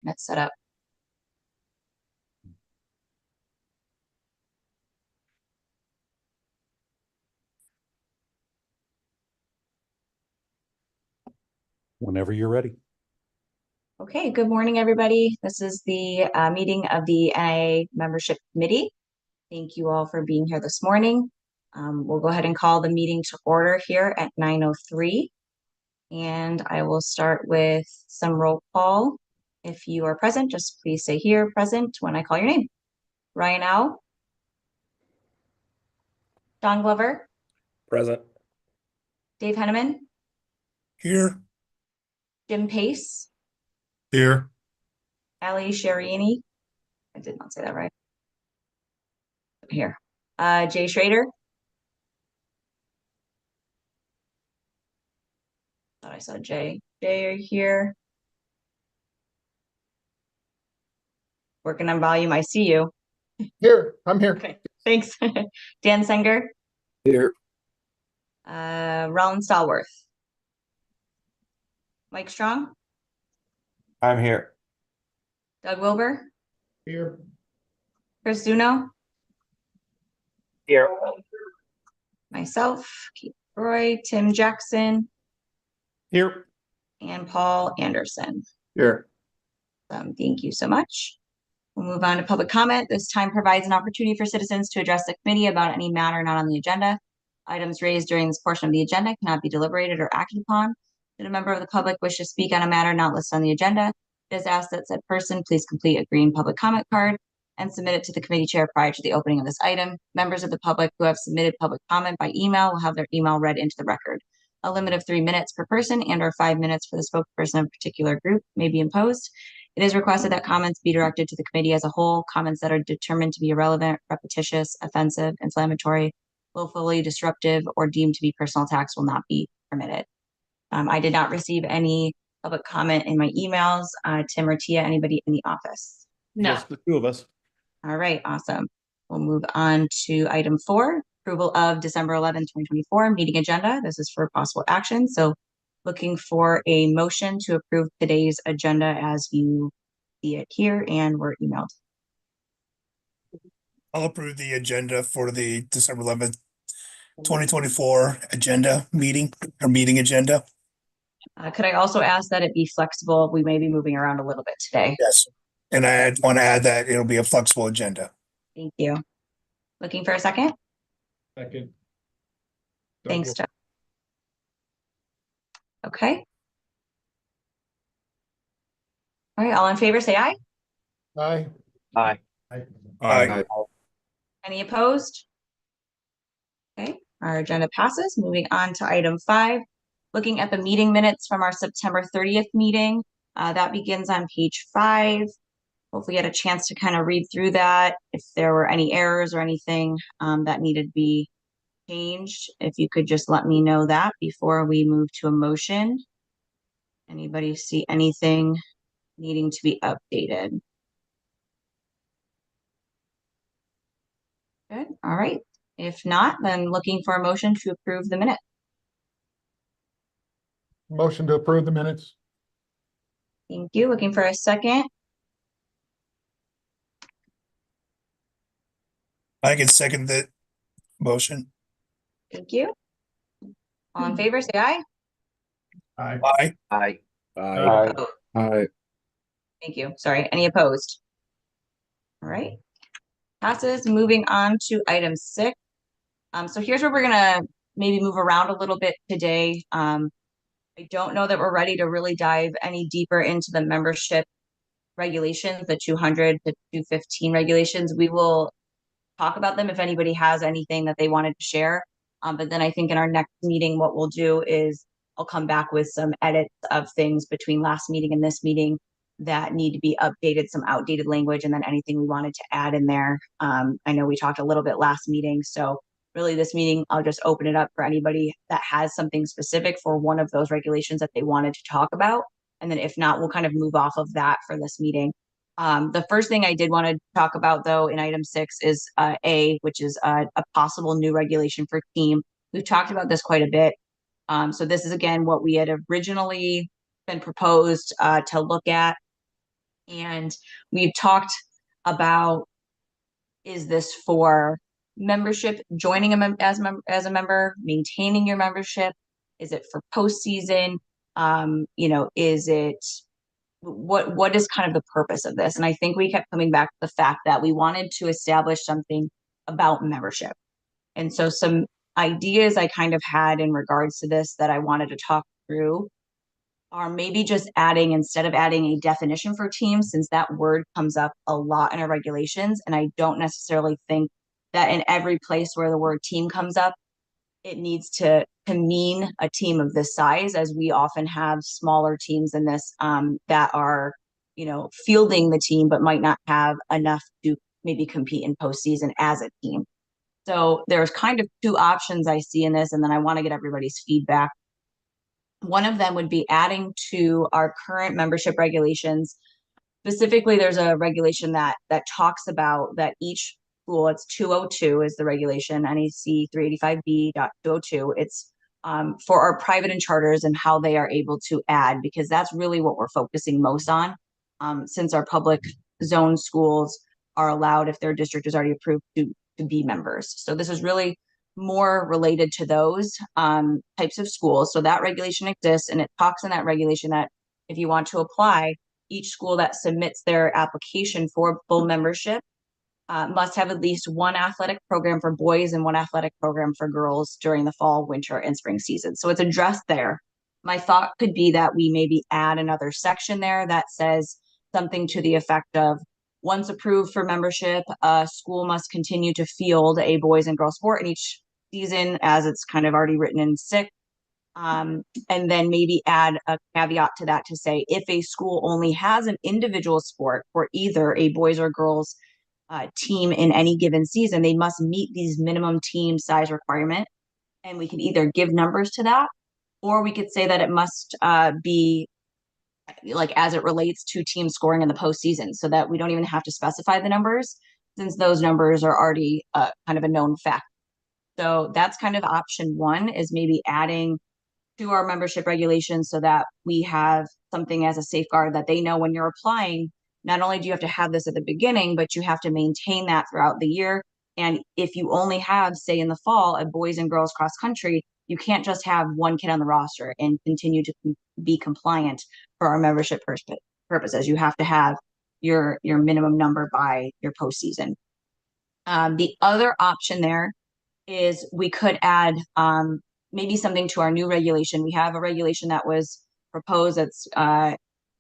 That's set up. Whenever you're ready. Okay, good morning, everybody. This is the meeting of the NIAA Membership Committee. Thank you all for being here this morning. We'll go ahead and call the meeting to order here at 9:03. And I will start with some roll call. If you are present, just please say here, present, when I call your name. Ryan Au. Don Glover. Present. Dave Henneman. Here. Jim Pace. Here. Ali Sharini. I did not say that right. Here. Jay Schrader. Thought I saw Jay. Jay, are you here? Working on volume. I see you. Here. I'm here. Okay, thanks. Dan Senger. Here. Rollin Stallworth. Mike Strong. I'm here. Doug Wilbur. Here. Chris Zuno. Here. Myself, Keith Roy, Tim Jackson, Here. and Paul Anderson. Here. Thank you so much. We'll move on to public comment. This time provides an opportunity for citizens to address the committee about any matter not on the agenda. Items raised during this portion of the agenda cannot be deliberated or acted upon. Should a member of the public wish to speak on a matter not listed on the agenda, it is asked that said person please complete a green public comment card and submit it to the committee chair prior to the opening of this item. Members of the public who have submitted public comment by email will have their email read into the record. A limit of 3 minutes per person and or 5 minutes for the spokesperson of a particular group may be imposed. It is requested that comments be directed to the committee as a whole. Comments that are determined to be irrelevant, repetitious, offensive, inflammatory, willfully disruptive, or deemed to be personal attacks will not be permitted. I did not receive any public comment in my emails. Tim or Tia, anybody in the office? No. Just the two of us. All right, awesome. We'll move on to item 4, approval of December 11, 2024 meeting agenda. This is for possible action. So looking for a motion to approve today's agenda as you see it here and were emailed. I'll approve the agenda for the December 11th, 2024 agenda meeting agenda. Could I also ask that it be flexible? We may be moving around a little bit today. Yes. And I want to add that it'll be a flexible agenda. Thank you. Looking for a second? Second. Thanks, Jeff. Okay. All right, all in favor, say aye. Aye. Aye. Aye. Any opposed? Okay, our agenda passes. Moving on to item 5, looking at the meeting minutes from our September 30th meeting. That begins on page 5. Hopefully you had a chance to kind of read through that. If there were any errors or anything that needed to be changed, if you could just let me know that before we move to a motion. Anybody see anything needing to be updated? Good. All right. If not, then looking for a motion to approve the minute. Motion to approve the minutes. Thank you. Looking for a second. I can second the motion. Thank you. All in favor, say aye. Aye. Aye. Aye. Aye. Aye. Thank you. Sorry. Any opposed? All right. Passes. Moving on to item 6. So here's where we're gonna maybe move around a little bit today. I don't know that we're ready to really dive any deeper into the membership regulations, the 200 to 215 regulations. We will talk about them if anybody has anything that they wanted to share. But then I think in our next meeting, what we'll do is I'll come back with some edits of things between last meeting and this meeting that need to be updated, some outdated language, and then anything we wanted to add in there. I know we talked a little bit last meeting, so really this meeting, I'll just open it up for anybody that has something specific for one of those regulations that they wanted to talk about. And then if not, we'll kind of move off of that for this meeting. The first thing I did want to talk about, though, in item 6 is A, which is a possible new regulation for team. We've talked about this quite a bit. So this is, again, what we had originally been proposed to look at. And we've talked about, is this for membership, joining as a member, maintaining your membership? Is it for postseason? Is it what is kind of the purpose of this? And I think we kept coming back to the fact that we wanted to establish something about membership. And so some ideas I kind of had in regards to this that I wanted to talk through are maybe just adding, instead of adding a definition for team, since that word comes up a lot in our regulations, and I don't necessarily think that in every place where the word team comes up, it needs to mean a team of this size, as we often have smaller teams in this that are, fielding the team, but might not have enough to maybe compete in postseason as a team. So there's kind of two options I see in this, and then I want to get everybody's feedback. One of them would be adding to our current membership regulations. Specifically, there's a regulation that talks about that each school, it's 202 is the regulation, NEC 385B.202. It's for our private and charters and how they are able to add, because that's really what we're focusing most on, since our public zone schools are allowed, if their district is already approved, to be members. So this is really more related to those types of schools. So that regulation exists, and it talks in that regulation that if you want to apply, each school that submits their application for full membership must have at least one athletic program for boys and one athletic program for girls during the fall, winter, and spring season. So it's addressed there. My thought could be that we maybe add another section there that says something to the effect of, once approved for membership, a school must continue to field a boys and girls sport in each season, as it's kind of already written in SIC. And then maybe add a caveat to that to say, if a school only has an individual sport for either a boys or girls team in any given season, they must meet these minimum team size requirement. And we can either give numbers to that, or we could say that it must be like as it relates to team scoring in the postseason, so that we don't even have to specify the numbers, since those numbers are already kind of a known fact. So that's kind of option one, is maybe adding to our membership regulations so that we have something as a safeguard that they know when you're applying, not only do you have to have this at the beginning, but you have to maintain that throughout the year. And if you only have, say in the fall, a boys and girls cross country, you can't just have one kid on the roster and continue to be compliant for our membership purposes. You have to have your minimum number by your postseason. The other option there is we could add maybe something to our new regulation. We have a regulation that was proposed. That's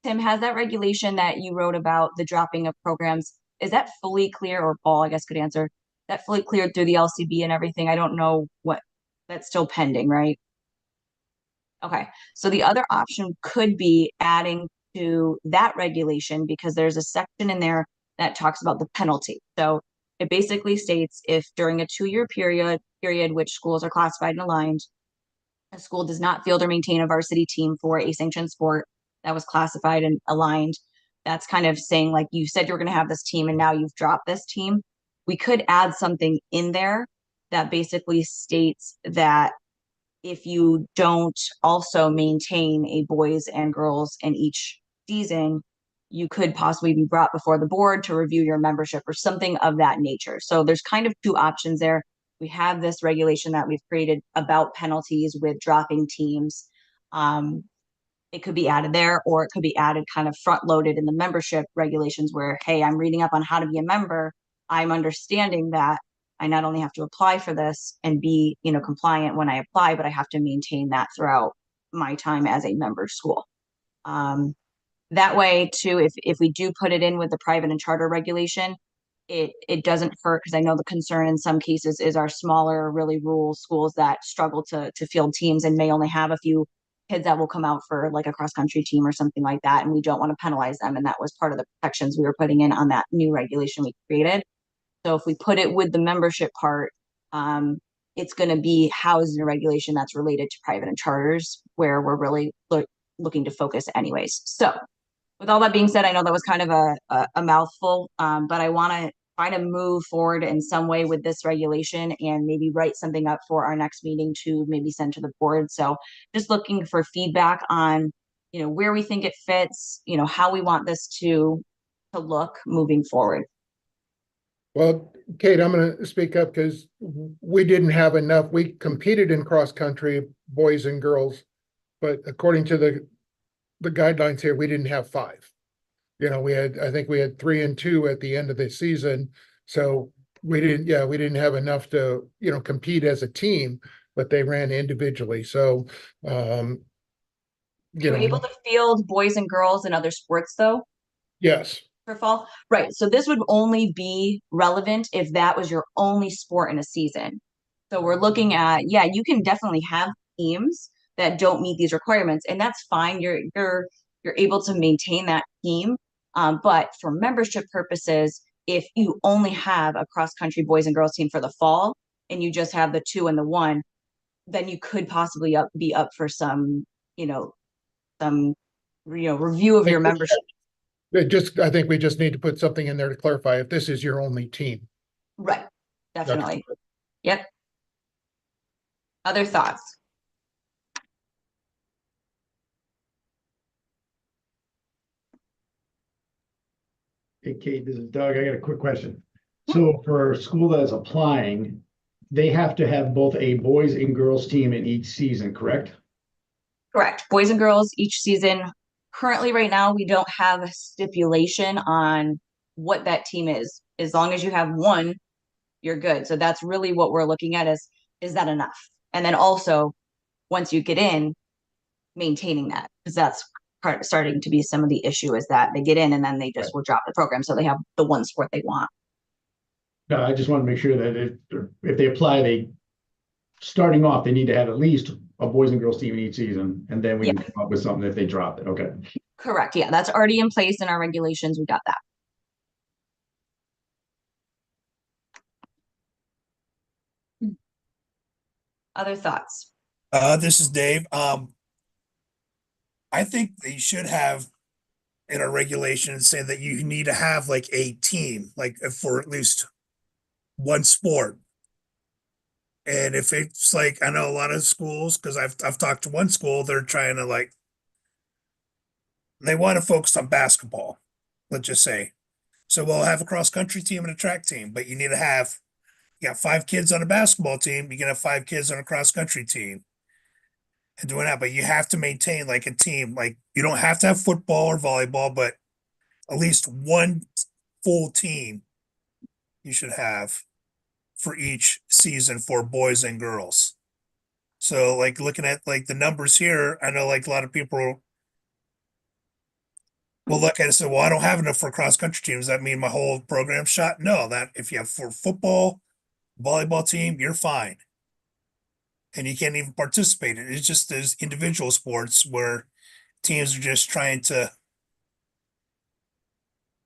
Tim, has that regulation that you wrote about the dropping of programs, is that fully clear? Or Paul, I guess, could answer that, fully cleared through the LCB and everything? I don't know what, that's still pending, right? Okay, so the other option could be adding to that regulation, because there's a section in there that talks about the penalty. So it basically states, if during a 2-year period which schools are classified and aligned, a school does not field or maintain a varsity team for a sanctioned sport that was classified and aligned, that's kind of saying, like, you said you're going to have this team and now you've dropped this team. We could add something in there that basically states that if you don't also maintain a boys and girls in each season, you could possibly be brought before the board to review your membership or something of that nature. So there's kind of two options there. We have this regulation that we've created about penalties with dropping teams. It could be added there, or it could be added kind of front loaded in the membership regulations where, hey, I'm reading up on how to be a member. I'm understanding that I not only have to apply for this and be, compliant when I apply, but I have to maintain that throughout my time as a member school. That way too, if we do put it in with the private and charter regulation, it doesn't hurt, because I know the concern in some cases is our smaller, really rural schools that struggle to field teams and may only have a few kids that will come out for like a cross country team or something like that, and we don't want to penalize them. And that was part of the protections we were putting in on that new regulation we created. So if we put it with the membership part, it's going to be housed in a regulation that's related to private and charters, where we're really looking to focus anyways. So with all that being said, I know that was kind of a mouthful, but I want to try to move forward in some way with this regulation and maybe write something up for our next meeting to maybe send to the board. So just looking for feedback on, where we think it fits, how we want this to to look moving forward. Well, Kate, I'm gonna speak up because we didn't have enough. We competed in cross-country, boys and girls. But according to the guidelines here, we didn't have 5. I think we had 3 and 2 at the end of the season. So we didn't have enough to, compete as a team, but they ran individually. So, You're able to field boys and girls in other sports though? yes, For fall, right? So this would only be relevant if that was your only sport in a season. So we're looking at, yeah, you can definitely have teams that don't meet these requirements, and that's fine. You're able to maintain that team. But for membership purposes, if you only have a cross country boys and girls team for the fall, and you just have the 2 and the 1, then you could possibly be up for some, some, review of your membership. I think we just need to put something in there to clarify if this is your only team. Right. Definitely. Yep. Other thoughts? Hey, Kate, this is Doug. I got a quick question. So for a school that's applying, they have to have both a boys and girls team in each season, correct? Correct. Boys and girls each season. Currently, right now, we don't have a stipulation on what that team is. As long as you have one, you're good. So that's really what we're looking at is that enough? And then also, once you get in, maintaining that, because that's starting to be some of the issue is that they get in and then they just will drop the program. So they have the one sport they want. No, I just want to make sure that if they apply, starting off, they need to have at least a boys and girls team in each season, and then we can come up with something if they drop it. Okay. Correct. Yeah, that's already in place in our regulations. We got that. Other thoughts? This is Dave. I think they should have in our regulations say that you need to have like a team, like for at least one sport. And if it's like, I know a lot of schools, because I've talked to one school, they're trying to like, they want to focus on basketball, let's just say. So we'll have a cross country team and a track team, but you need to have, you got 5 kids on a basketball team, you can have 5 kids on a cross country team. And doing that, but you have to maintain like a team. Like you don't have to have football or volleyball, but at least one full team you should have for each season for boys and girls. So like looking at like the numbers here, I know like a lot of people will look at it and say, well, I don't have enough for cross country teams. Does that mean my whole program's shot? No, that if you have for football, volleyball team, you're fine. And you can't even participate in it. It's just there's individual sports where teams are just trying to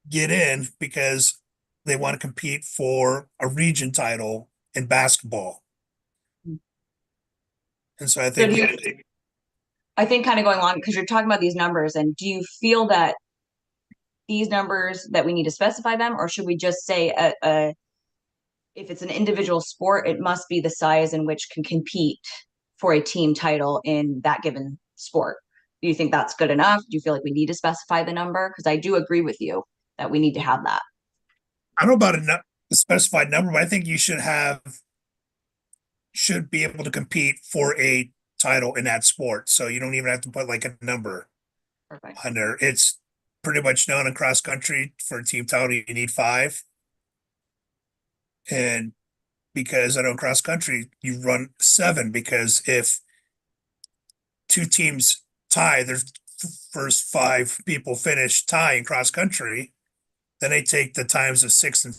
get in because they want to compete for a region title in basketball. And so I So do think you, I think kind of going along because you're talking about these numbers, and do you feel that these numbers that we need to specify them, or should we just say if it's an individual sport, it must be the size in which can compete for a team title in that given sport? Do you think that's good enough? Do you feel like we need to specify the number? Because I do agree with you that we need to have that. I don't know about a specified number, but I think you should be able to compete for a title in that sport. So you don't even have to put like a number Perfect. on there. It's pretty much known in cross country for a team title, you need 5. And because I know cross country, you run 7 because if 2 teams tie, their first 5 people finish tie in cross country, then they take the times of 6 and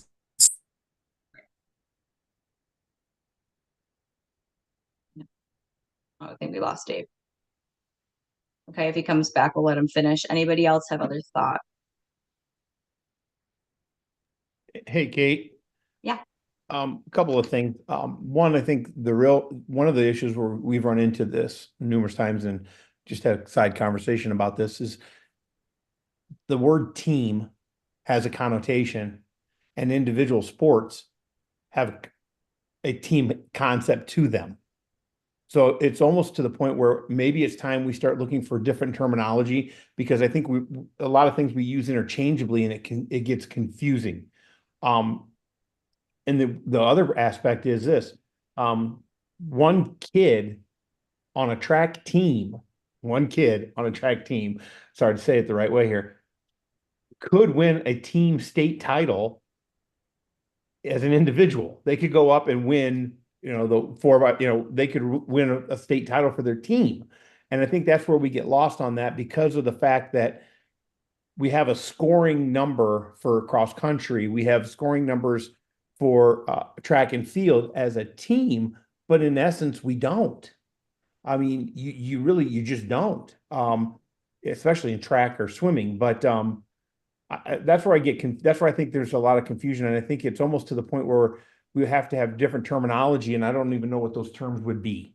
Oh, I think we lost Dave. Okay, if he comes back, we'll let him finish. Anybody else have other thought? Hey, Kate. Yeah. A couple of things. One, I think one of the issues where we've run into this numerous times and just had a side conversation about this is the word team has a connotation and individual sports have a team concept to them. So it's almost to the point where maybe it's time we start looking for different terminology, because I think a lot of things we use interchangeably and it gets confusing. And the other aspect is this, one kid on a track team, sorry to say it the right way here, could win a team state title as an individual. They could go up and win, they could win a state title for their team. And I think that's where we get lost on that, because of the fact that we have a scoring number for cross country. We have scoring numbers for track and field as a team, but in essence, we don't. I mean, you just don't, especially in track or swimming. But that's where that's where I think there's a lot of confusion. And I think it's almost to the point where we have to have different terminology, and I don't even know what those terms would be.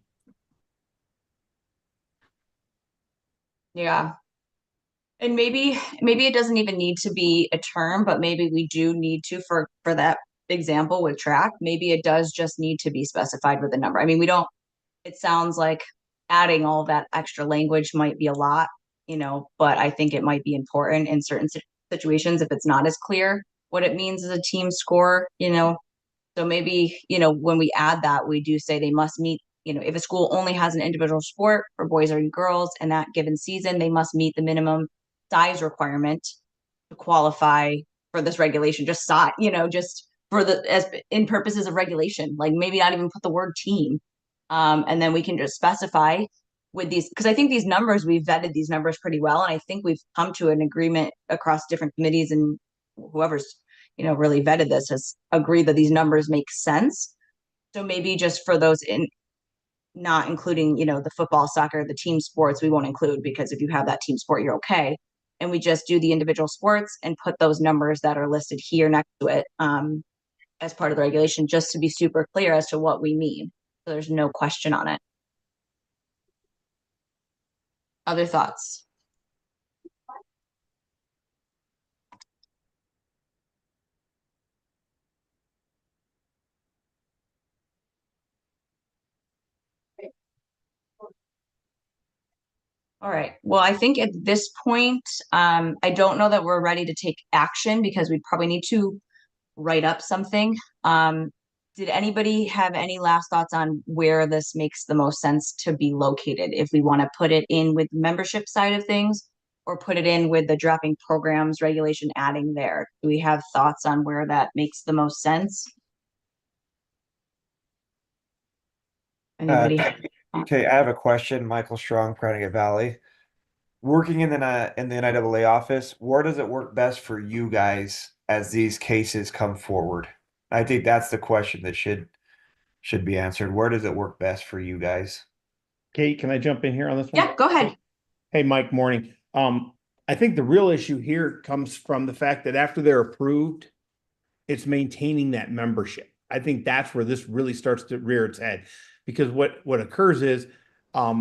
Yeah. And maybe it doesn't even need to be a term, but maybe we do need to, for that example with track, maybe it does just need to be specified with a number. I mean, it sounds like adding all that extra language might be a lot, but I think it might be important in certain situations if it's not as clear what it means as a team score. So maybe, when we add that, we do say they must meet, if a school only has an individual sport for boys or girls in that given season, they must meet the minimum size requirement to qualify for this regulation. Just size, just for as in purposes of regulation, like maybe not even put the word team. And then we can just specify with these, because I think these numbers, we've vetted these numbers pretty well. And I think we've come to an agreement across different committees, and whoever's, really vetted this has agreed that these numbers make sense. So maybe just for those not including, the football, soccer, the team sports, we won't include, because if you have that team sport, you're okay. And we just do the individual sports and put those numbers that are listed here next to it as part of the regulation, just to be super clear as to what we mean. So there's no question on it. Other thoughts? All right. Well, I think at this point, I don't know that we're ready to take action, because we probably need to write up something. Did anybody have any last thoughts on where this makes the most sense to be located? If we want to put it in with the membership side of things, or put it in with the dropping programs regulation adding there? Do we have thoughts on where that makes the most sense? Anybody? Okay, I have a question. Michael Strong, Connecticut Valley. Working in the NIAA office, where does it work best for you guys as these cases come forward? I think that's the question that should be answered. Where does it work best for you guys? Kate, can I jump in here on this one? Yeah, go ahead. Hey, Mike, morning. I think the real issue here comes from the fact that after they're approved, it's maintaining that membership. I think that's where this really starts to rear its head, because what occurs is a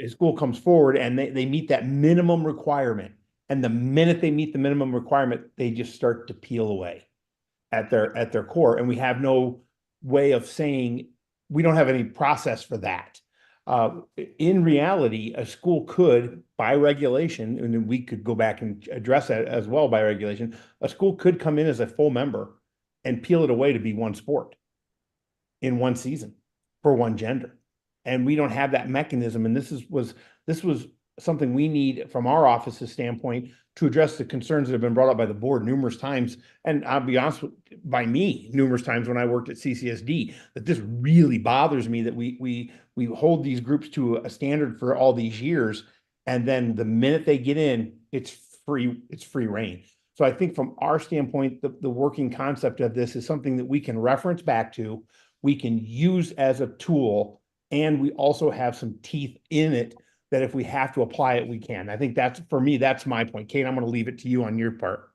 school comes forward and they meet that minimum requirement. And the minute they meet the minimum requirement, they just start to peel away at their core. And we have no way of saying, we don't have any process for that. In reality, a school could, by regulation, and we could go back and address that as well by regulation, a school could come in as a full member and peel it away to be one sport in one season for one gender. And we don't have that mechanism. And this was something we need from our office's standpoint to address the concerns that have been brought up by the board numerous times. And I'll be honest, by me numerous times when I worked at CCSD, that this really bothers me, that we hold these groups to a standard for all these years. And then the minute they get in, it's free reign. So I think from our standpoint, the working concept of this is something that we can reference back to, we can use as a tool, and we also have some teeth in it that if we have to apply it, we can. I think that's, for me, that's my point. Kate, I'm going to leave it to you on your part.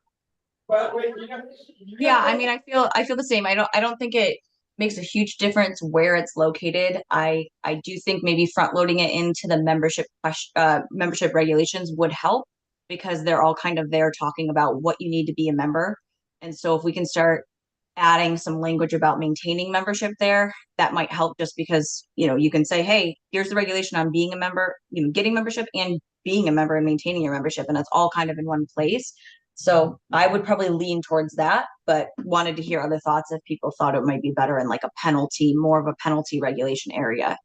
Yeah, I mean, I feel the same. I don't think it makes a huge difference where it's located. I do think maybe front loading it into the membership regulations would help, because they're all kind of there talking about what you need to be a member. And so if we can start adding some language about maintaining membership there, that might help, just because, you can say, hey, here's the regulation on being a member, getting membership and being a member and maintaining your membership, and that's all kind of in one place. So I would probably lean towards that, but wanted to hear other thoughts if people thought it might be better in like a penalty, more of a penalty regulation area.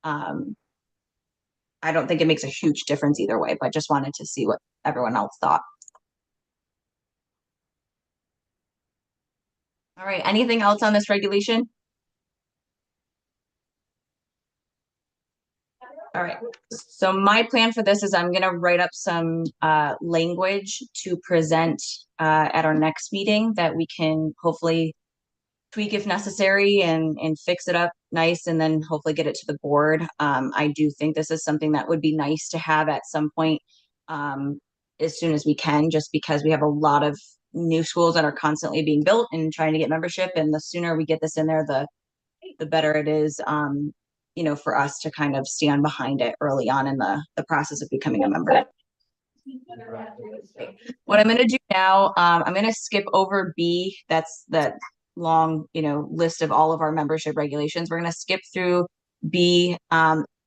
I don't think it makes a huge difference either way, but just wanted to see what everyone else thought. All right, anything else on this regulation? All right, so my plan for this is I'm gonna write up some language to present at our next meeting that we can hopefully tweak if necessary and fix it up nice, and then hopefully get it to the board. I do think this is something that would be nice to have at some point, as soon as we can, just because we have a lot of new schools that are constantly being built and trying to get membership, and the sooner we get this in there, the better it is, for us to kind of stand behind it early on in the process of becoming a member. What I'm going to do now, I'm going to skip over B. That's that long, list of all of our membership regulations. We're going to skip through B,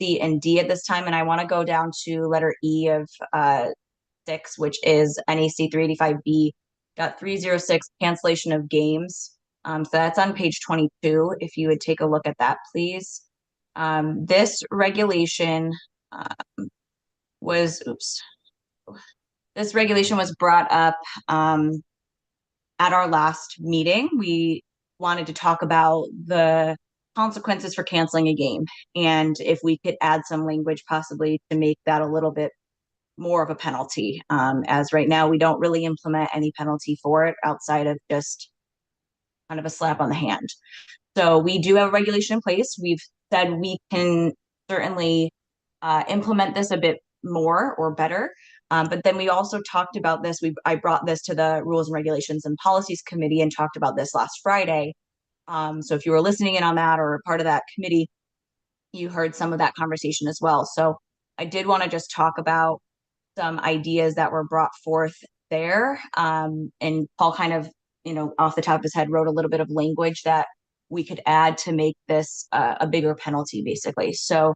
C, and D at this time, and I want to go down to letter E of 6, which is NAC 385B.306, cancellation of games. So that's on page 22. If you would take a look at that, please. This regulation was, this regulation was brought up at our last meeting. We wanted to talk about the consequences for canceling a game, and if we could add some language possibly to make that a little bit more of a penalty, as right now we don't really implement any penalty for it outside of just kind of a slap on the hand. So we do have a regulation in place. We've said we can certainly implement this a bit more or better. But then we also talked about this. I brought this to the Rules and Regulations and Policies Committee and talked about this last Friday. So if you were listening in on that or part of that committee, you heard some of that conversation as well. So I did want to just talk about some ideas that were brought forth there. And Paul kind of, off the top of his head, wrote a little bit of language that we could add to make this a bigger penalty, basically. So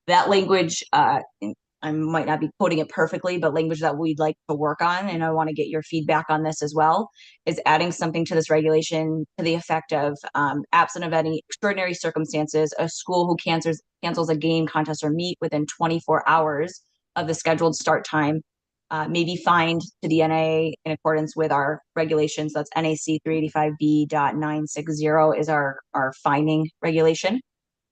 that language, I might not be quoting it perfectly, but language that we'd like to work on, and I want to get your feedback on this as well, is adding something to this regulation to the effect of, absent of any extraordinary circumstances, a school who cancels a game, contest, or meet within 24 hours of the scheduled start time may be fined to the NIAA in accordance with our regulations. That's NAC 385B.960 is our fining regulation.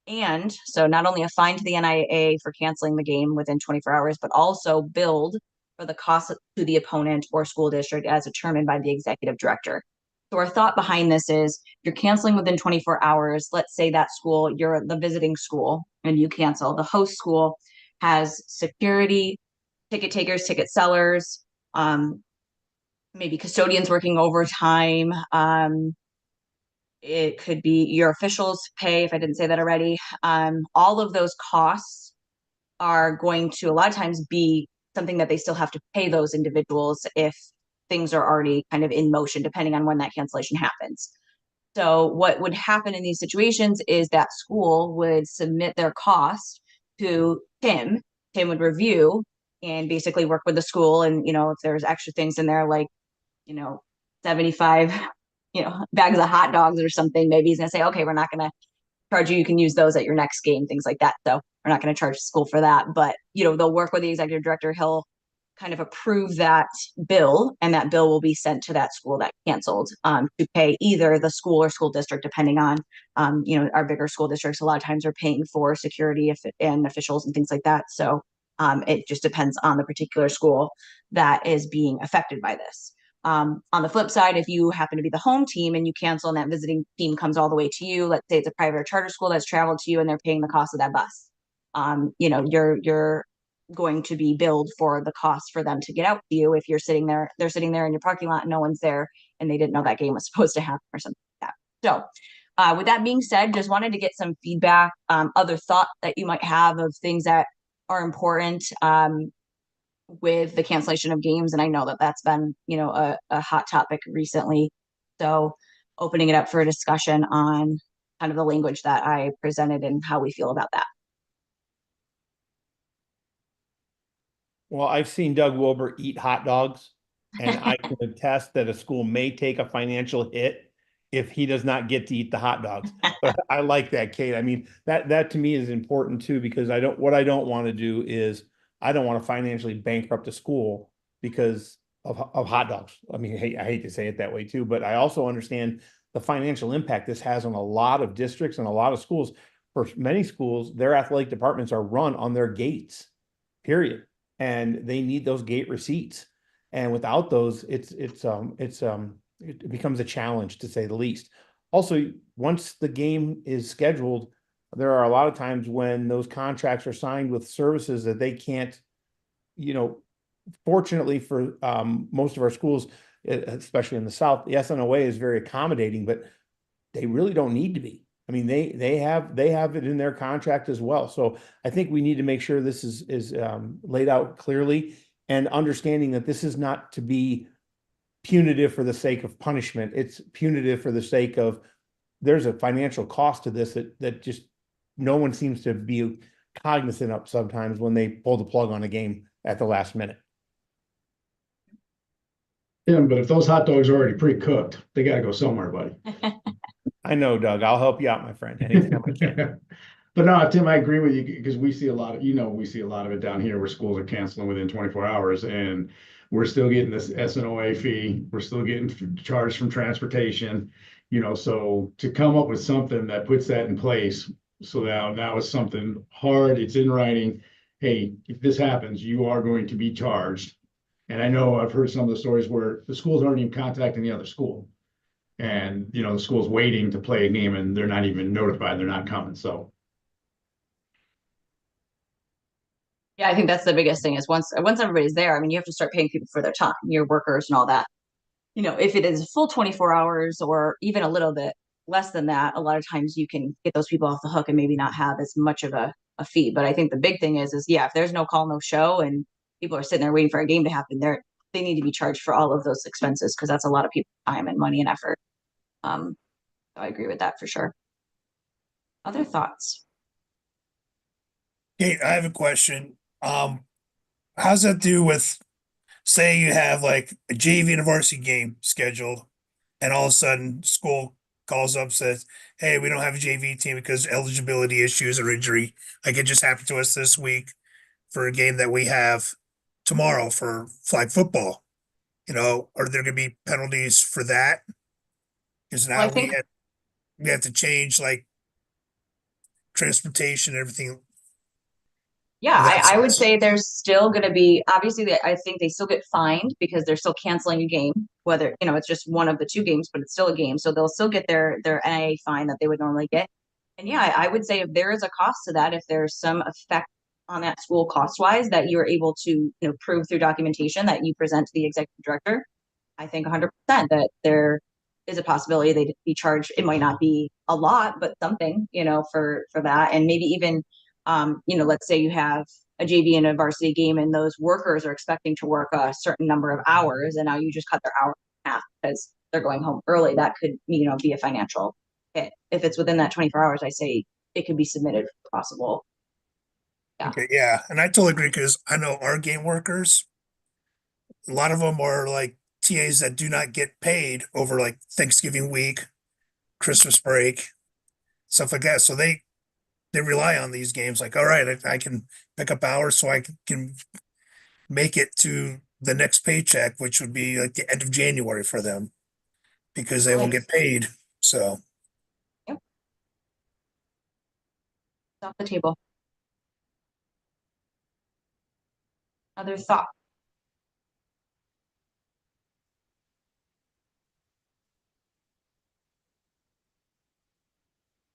And so not only a fine to the NIAA for canceling the game within 24 hours, but also billed for the cost to the opponent or school district as determined by the executive director. So our thought behind this is, you're canceling within 24 hours. Let's say that school, you're the visiting school and you cancel. The host school has security, ticket takers, ticket sellers, maybe custodians working overtime. It could be your officials pay, if I didn't say that already. All of those costs are going to a lot of times be something that they still have to pay those individuals if things are already kind of in motion, depending on when that cancellation happens. So what would happen in these situations is that school would submit their cost to Tim. Tim would review and basically work with the school. And, if there's extra things in there, like, 75, bags of hot dogs or something, maybe he's going to say, okay, we're not going to charge you. You can use those at your next game, things like that. So we're not going to charge the school for that. But, they'll work with the executive director. He'll kind of approve that bill, and that bill will be sent to that school that canceled, to pay either the school or school district, depending on, our bigger school districts a lot of times are paying for security and officials and things like that. So it just depends on the particular school that is being affected by this. On the flip side, if you happen to be the home team and you cancel and that visiting team comes all the way to you, let's say it's a private or charter school that's traveled to you and they're paying the cost of that bus. You're going to be billed for the cost for them to get out to you if they're sitting there in your parking lot and no one's there and they didn't know that game was supposed to happen or something like that. So with that being said, just wanted to get some feedback, other thoughts that you might have of things that are important with the cancellation of games. And I know that that's been, a hot topic recently. So opening it up for a discussion on kind of the language that I presented and how we feel about that. Well, I've seen Doug Wilbur eat hot dogs, and I can attest that a school may take a financial hit if he does not get to eat the hot dogs. But I like that, Kate. I mean, that to me is important too, because what I don't want to do is I don't want to financially bankrupt a school because of hot dogs. I mean, I hate to say it that way too, but I also understand the financial impact this has on a lot of districts and a lot of schools. For many schools, their athletic departments are run on their gates, period, and they need those gate receipts. And without those, it becomes a challenge to say the least. Also, once the game is scheduled, there are a lot of times when those contracts are signed with services that they can't, you know, fortunately for most of our schools, especially in the South, the SNOA is very accommodating, but they really don't need to be. I mean, they have it in their contract as well. So I think we need to make sure this is laid out clearly, and understanding that this is not to be punitive for the sake of punishment. It's punitive for the sake of there's a financial cost to this that just no one seems to be cognizant of sometimes when they pull the plug on a game at the last minute. Yeah, but if those hot dogs are already pre-cooked, they gotta go somewhere, buddy. I know, Doug. I'll help you out, my friend. Anytime I can. But no, Tim, I agree with you because we see a lot of, we see a lot of it down here where schools are canceling within 24 hours, and we're still getting this SNOA fee. We're still getting charged from transportation, so to come up with something that puts that in place. So now it's something hard. It's in writing. Hey, if this happens, you are going to be charged. And I know I've heard some of the stories where the schools aren't even contacting the other school. And, the school's waiting to play a game and they're not even notified they're not coming. So. Yeah, I think that's the biggest thing is once everybody's there, I mean, you have to start paying people for their time, your workers and all that. If it is a full 24 hours or even a little bit less than that, a lot of times you can get those people off the hook and maybe not have as much of a fee. But I think the big thing is yeah, if there's no call, no show, and people are sitting there waiting for a game to happen, they need to be charged for all of those expenses because that's a lot of people's time and money and effort. So I agree with that for sure. Other thoughts? Kate, I have a question. How's that do with, say you have like a JV and a varsity game scheduled, and all of a sudden school calls up, says, hey, we don't have a JV team because eligibility issues or injury. Like it just happened to us this week for a game that we have tomorrow for flag football. Are there going to be penalties for that? Because Well, I now think we have to change like transportation and everything. yeah, That's I would say there's still going to be obviously. I think they still get fined because they're still canceling a game. Whether it's just one of the two games, but it's still a game, so they'll still get their NIAA fine that they would normally get. And yeah, I would say if there is a cost to that, if there's some effect on that school cost wise that you're able to prove through documentation that you present to the executive director, I think 100% that there is a possibility they'd be charged. It might not be a lot, but something for that, and maybe even let's say you have a JV and a varsity game and those workers are expecting to work a certain number of hours and now you just cut their hours in half because they're going home early. That could, be a financial hit. If it's within that 24 hours, I say it could be submitted for possible. Yeah. Okay, yeah. And I totally agree because I know our game workers, a lot of them are like TAs that do not get paid over like Thanksgiving week, Christmas break, stuff like that. So they rely on these games like, all right, I can pick up hours so I can make it to the next paycheck, which would be like the end of January for them because they won't Right. get paid. So Yep. It's off the table. Other thought?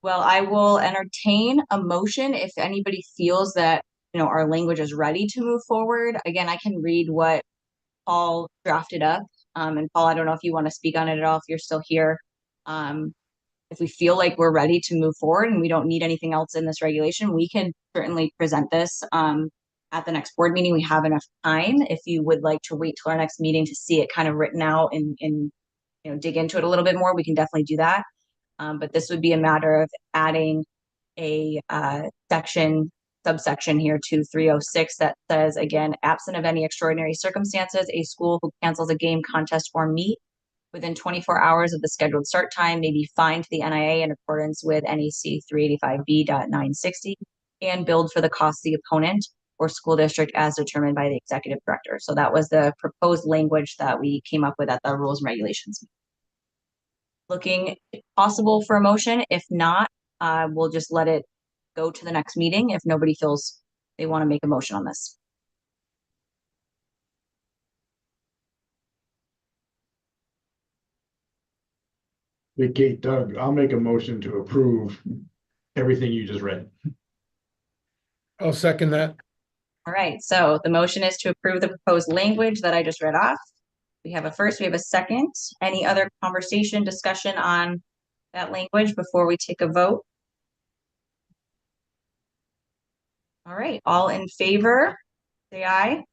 Well, I will entertain a motion if anybody feels that, our language is ready to move forward. Again, I can read what Paul drafted up. And Paul, I don't know if you want to speak on it at all, if you're still here. If we feel like we're ready to move forward and we don't need anything else in this regulation, we can certainly present this at the next board meeting. We have enough time. If you would like to wait till our next meeting to see it kind of written out in dig into it a little bit more, we can definitely do that. But this would be a matter of adding a subsection here to 306 that says, again, absent of any extraordinary circumstances, a school who cancels a game, contest, or meet within 24 hours of the scheduled start time may be fined to the NIA in accordance with NEC 385B.960 and billed for the cost of the opponent or school district as determined by the executive director. So that was the proposed language that we came up with at the rules and regulations. Looking possible for a motion. If not, we'll just let it go to the next meeting if nobody feels they want to make a motion on this. Hey, Kate, Doug, I'll make a motion to approve everything you just read. I'll second that. All right, so the motion is to approve the proposed language that I just read off. We have a first, we have a second. Any other conversation, discussion on that language before we take a vote? All right, all in favor, say aye.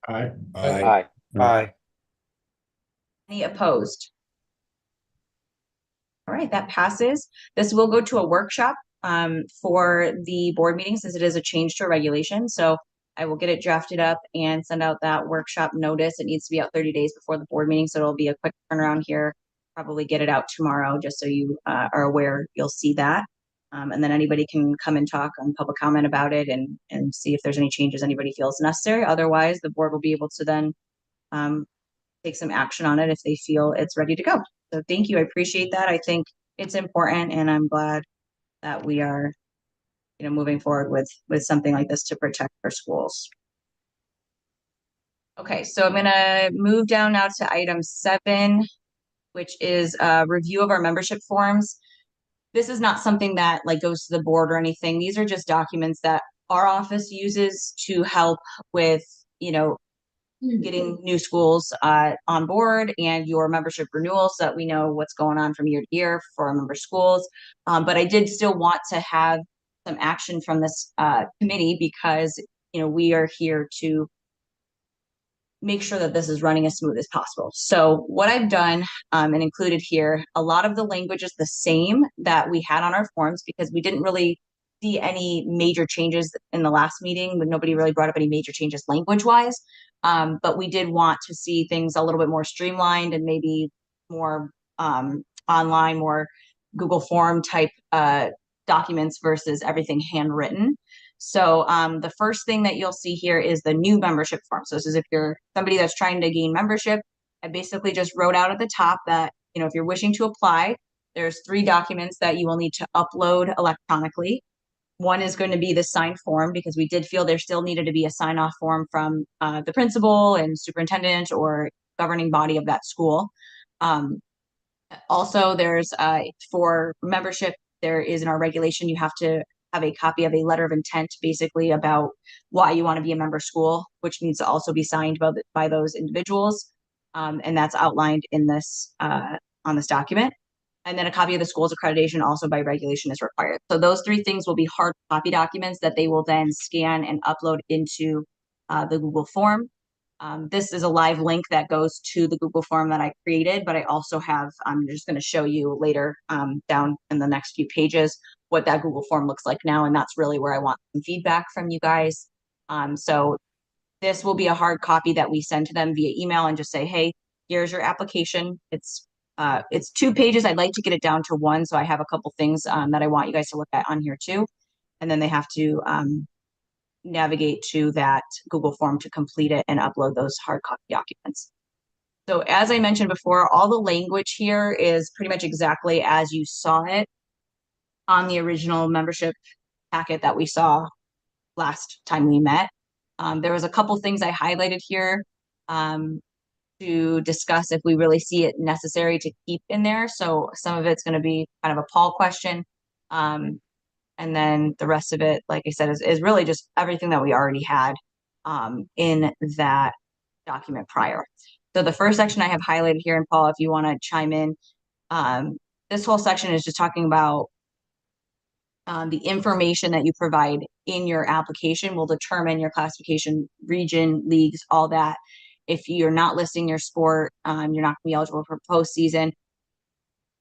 Aye. Aye. Aye. Any opposed? All right, that passes. This will go to a workshop for the board meeting since it is a change to a regulation. So I will get it drafted up and send out that workshop notice. It needs to be out 30 days before the board meeting. So it'll be a quick turnaround here. Probably get it out tomorrow just so you are aware you'll see that. And then anybody can come and talk on public comment about it and see if there's any changes anybody feels necessary. Otherwise, the board will be able to then take some action on it if they feel it's ready to go. So thank you. I appreciate that. I think it's important and I'm glad that we are, moving forward with something like this to protect our schools. Okay, so I'm gonna move down now to item 7, which is a review of our membership forms. This is not something that goes to the board or anything. These are just documents that our office uses to help with, getting new schools on board and your membership renewal so that we know what's going on from year to year for our member schools. But I did still want to have some action from this committee because, we are here to make sure that this is running as smooth as possible. So what I've done and included here, a lot of the language is the same that we had on our forms because we didn't really see any major changes in the last meeting, but nobody really brought up any major changes language-wise. But we did want to see things a little bit more streamlined and maybe more online, more Google form type documents versus everything handwritten. So the first thing that you'll see here is the new membership form. So this is if you're somebody that's trying to gain membership. I basically just wrote out at the top that, if you're wishing to apply, there's 3 documents that you will need to upload electronically. One is going to be the signed form because we did feel there still needed to be a sign off form from the principal and superintendent or governing body of that school. Also, there's for membership, there is in our regulation, you have to have a copy of a letter of intent basically about why you want to be a member school, which needs to also be signed by those individuals. And that's outlined in this on this document. And then a copy of the school's accreditation also by regulation is required. So those 3 things will be hard copy documents that they will then scan and upload into the Google form. This is a live link that goes to the Google form that I created, but I also have, I'm just going to show you later down in the next few pages what that Google form looks like now. And that's really where I want some feedback from you guys. So this will be a hard copy that we send to them via email and just say, hey, here's your application. It's 2 pages. I'd like to get it down to 1. So I have a couple things that I want you guys to look at on here too. And then they have to navigate to that Google form to complete it and upload those hard copy documents. So as I mentioned before, all the language here is pretty much exactly as you saw it on the original membership packet that we saw last time we met. There was a couple things I highlighted here to discuss if we really see it necessary to keep in there. So some of it's going to be kind of a poll question. And then the rest of it, like I said, is really just everything that we already had in that document prior. So the first section I have highlighted here, and Paul, if you want to chime in, this whole section is just talking about the information that you provide in your application will determine your classification, region, leagues, all that. if you're not listing your sport, you're not gonna be eligible for postseason.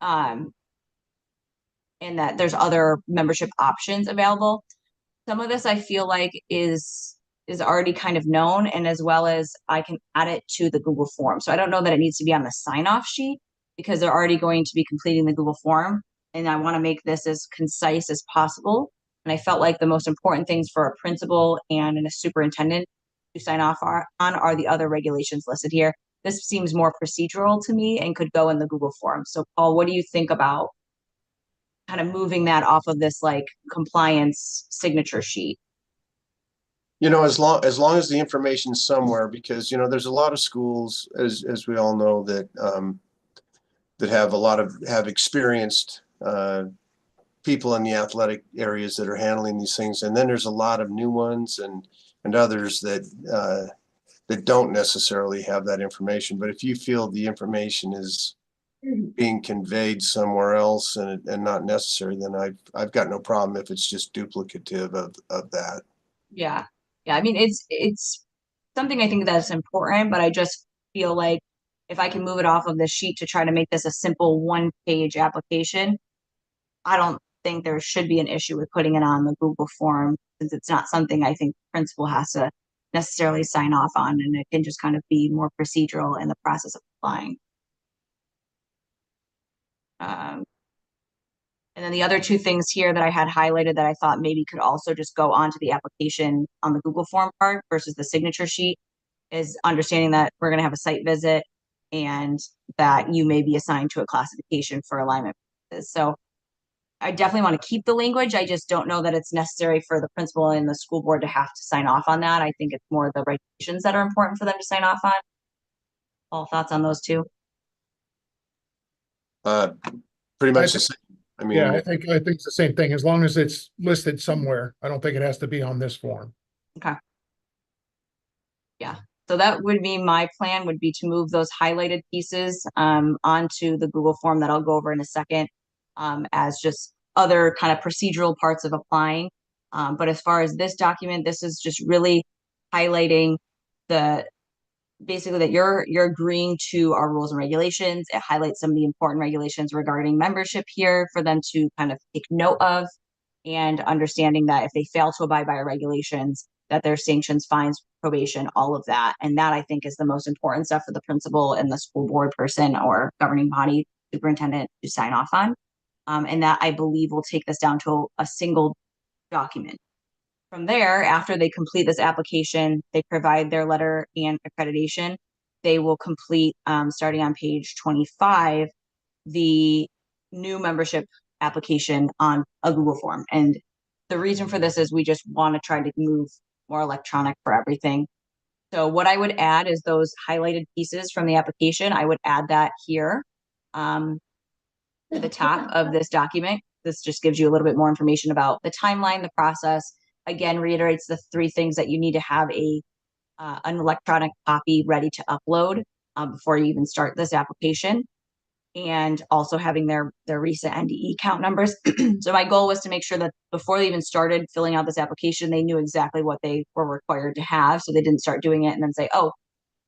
And that there's other membership options available. Some of this I feel like is already kind of known, and as well as I can add it to the Google form. So I don't know that it needs to be on the sign-off sheet because they're already going to be completing the Google form. And I want to make this as concise as possible. And I felt like the most important things for a principal and a superintendent to sign off on are the other regulations listed here. This seems more procedural to me and could go in the Google form. So Paul, what do you think about kind of moving that off of this like compliance signature sheet? As long as the information's somewhere, because there's a lot of schools, as we all know, that that have experienced people in the athletic areas that are handling these things, and then there's a lot of new ones and others that that don't necessarily have that information. But if you feel the information is being conveyed somewhere else and not necessary, then I've got no problem if it's just duplicative of that. Yeah. Yeah. I mean, it's something I think that's important, but I just feel like if I can move it off of the sheet to try to make this a simple 1-page application, I don't think there should be an issue with putting it on the Google form, since it's not something I think the principal has to necessarily sign off on, and it can just kind of be more procedural in the process of applying. And then the other two things here that I had highlighted that I thought maybe could also just go onto the application on the Google form part versus the signature sheet is understanding that we're going to have a site visit and that you may be assigned to a classification for alignment purposes. So I definitely want to keep the language. I just don't know that it's necessary for the principal and the school board to have to sign off on that. I think it's more the regulations that are important for them to sign off on. All thoughts on those two? Pretty much the same. I mean, Yeah, I think it's the same thing. As long as it's listed somewhere, I don't think it has to be on this form. Okay. Yeah. So that would be my plan, would be to move those highlighted pieces onto the Google form that I'll go over in a second, as just other kind of procedural parts of applying. But as far as this document, this is just really highlighting basically that you're agreeing to our rules and regulations. It highlights some of the important regulations regarding membership here for them to kind of take note of, and understanding that if they fail to abide by our regulations, that there's sanctions, fines, probation, all of that. And that I think is the most important stuff for the principal and the school board person or governing body superintendent to sign off on. And that I believe will take this down to a single document. From there, after they complete this application, they provide their letter and accreditation. They will complete, starting on page 25, the new membership application on a Google form. And the reason for this is we just want to try to move more electronic for everything. So what I would add is those highlighted pieces from the application. I would add that here to the top of this document. This just gives you a little bit more information about the timeline, the process. Again, reiterates the 3 things that you need to have an electronic copy ready to upload before you even start this application, and also having their recent NDE count numbers. So my goal was to make sure that before they even started filling out this application, they knew exactly what they were required to have, so they didn't start doing it and then say, oh,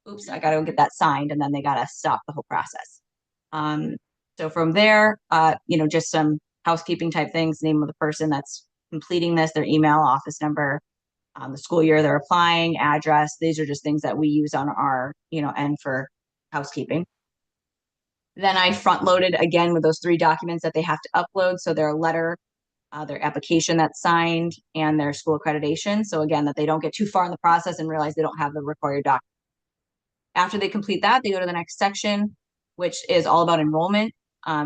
oops, I got to go get that signed, and then they got to stop the whole process. So from there, just some housekeeping type things: name of the person that's completing this, their email, office number, the school year they're applying, address. These are just things that we use on our, end for housekeeping. Then I front loaded again with those 3 documents that they have to upload. So their letter, their application that's signed, and their school accreditation. So again, that they don't get too far in the process and realize they don't have the required document. After they complete that, they go to the next section, which is all about enrollment.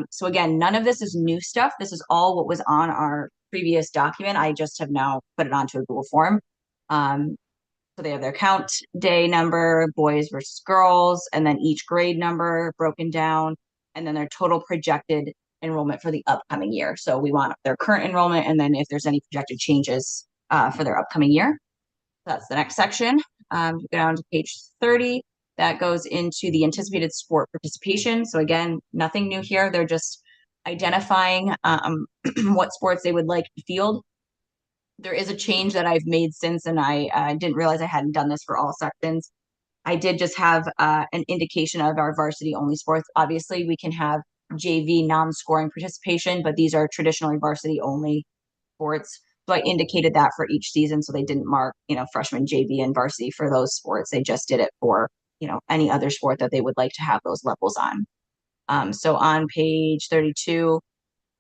So again, none of this is new stuff. This is all what was on our previous document. I just have now put it onto a Google form. So they have their count day number, boys versus girls, and then each grade number broken down, and then their total projected enrollment for the upcoming year. So we want their current enrollment, and then if there's any projected changes for their upcoming year. That's the next section. Go down to page 30. That goes into the anticipated sport participation. So again, nothing new here. They're just identifying what sports they would like to field. There is a change that I've made since, and I didn't realize I hadn't done this for all sections. I did just have an indication of our varsity only sports. Obviously, we can have JV non-scoring participation, but these are traditionally varsity only sports. So I indicated that for each season, so they didn't mark, freshman, JV, and varsity for those sports. They just did it for, any other sport that they would like to have those levels on. So on page 32,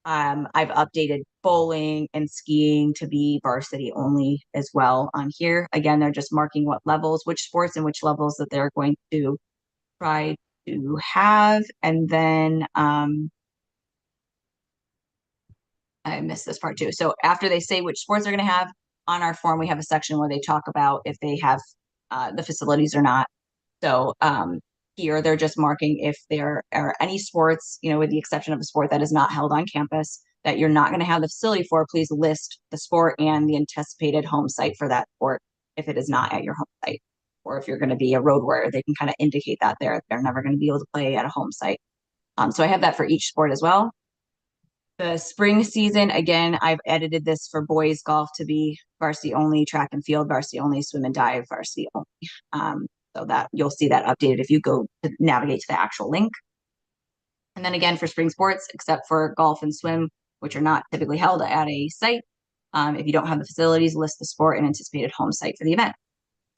I've updated bowling and skiing to be varsity only as well on here. Again, they're just marking what levels, which sports and which levels that they're going to try to have. And then I missed this part too. So after they say which sports they're going to have on our form, we have a section where they talk about if they have the facilities or not. So here they're just marking if there are any sports, with the exception of a sport that is not held on campus, that you're not going to have the facility for, please list the sport and the anticipated home site for that sport if it is not at your home site. Or if you're going to be a road warrior, they can kind of indicate that they're never going to be able to play at a home site. So I have that for each sport as well. The spring season, again, I've edited this for boys golf to be varsity only, track and field varsity only, swim and dive varsity only. So that you'll see that updated if you go to navigate to the actual link. And then again, for spring sports, except for golf and swim, which are not typically held at a site, if you don't have the facilities, list the sport and anticipated home site for the event.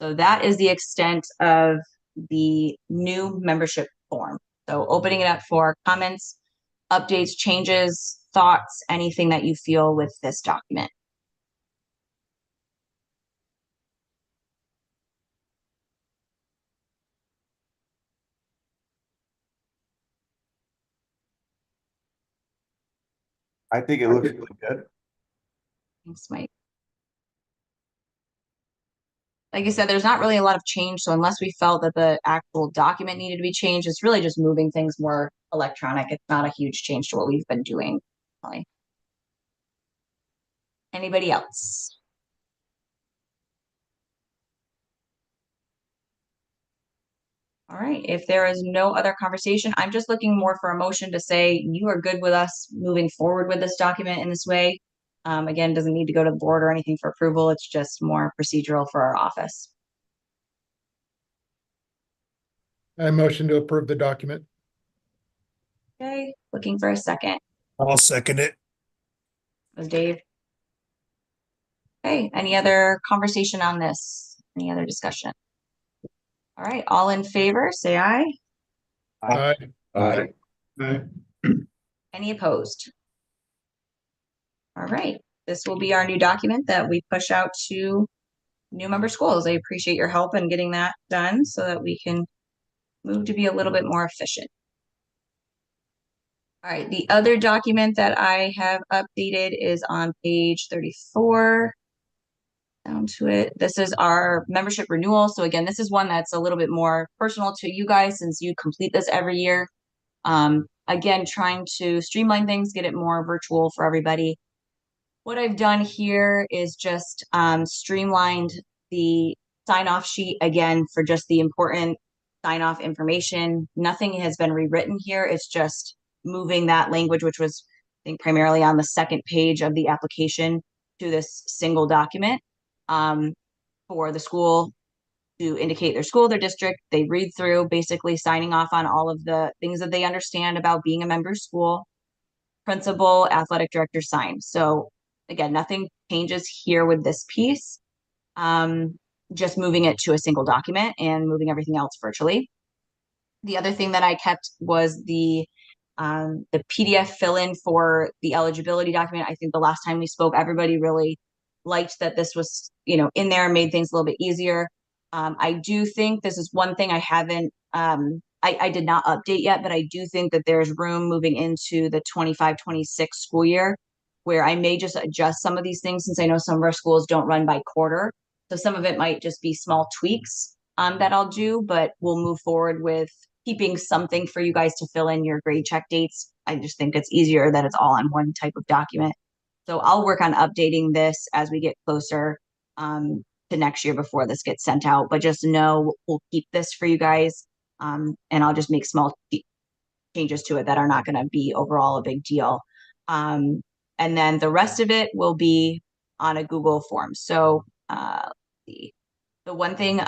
So that is the extent of the new membership form. So opening it up for comments, updates, changes, thoughts, anything that you feel with this document. I think it looks really good. Thanks, Mike. Like I said, there's not really a lot of change. So unless we felt that the actual document needed to be changed, it's really just moving things more electronic. It's not a huge change to what we've been doing. Anybody else? All right, if there is no other conversation, I'm just looking more for a motion to say you are good with us moving forward with this document in this way. Again, doesn't need to go to the board or anything for approval. It's just more procedural for our office. I motion to approve the document. Okay, looking for a second. I'll second it. Was Dave? Okay, any other conversation on this? Any other discussion? All right, all in favor, say aye. Aye. Aye. Any opposed? All right, this will be our new document that we push out to new member schools. I appreciate your help in getting that done so that we can move to be a little bit more efficient. All right, the other document that I have updated is on page 34. Down to it. This is our membership renewal. So again, this is one that's a little bit more personal to you guys since you complete this every year. Again, trying to streamline things, get it more virtual for everybody. What I've done here is just streamlined the sign-off sheet again for just the important sign-off information. Nothing has been rewritten here. It's just moving that language, which was, I think, primarily on the second page of the application to this single document for the school to indicate their school, their district. They read through, basically signing off on all of the things that they understand about being a member school. Principal, athletic director sign. So again, nothing changes here with this piece. Just moving it to a single document and moving everything else virtually. The other thing that I kept was the PDF fill-in for the eligibility document. I think the last time we spoke, everybody really liked that this was, in there, made things a little bit easier. I do think this is one thing I haven't, I did not update yet, but I do think that there's room moving into the 25-26 school year where I may just adjust some of these things since I know some of our schools don't run by quarter. So some of it might just be small tweaks that I'll do, but we'll move forward with keeping something for you guys to fill in your grade check dates. I just think it's easier that it's all on one type of document. So I'll work on updating this as we get closer to next year before this gets sent out. But just know we'll keep this for you guys. And I'll just make small changes to it that are not going to be overall a big deal. And then the rest of it will be on a Google form. So the one thing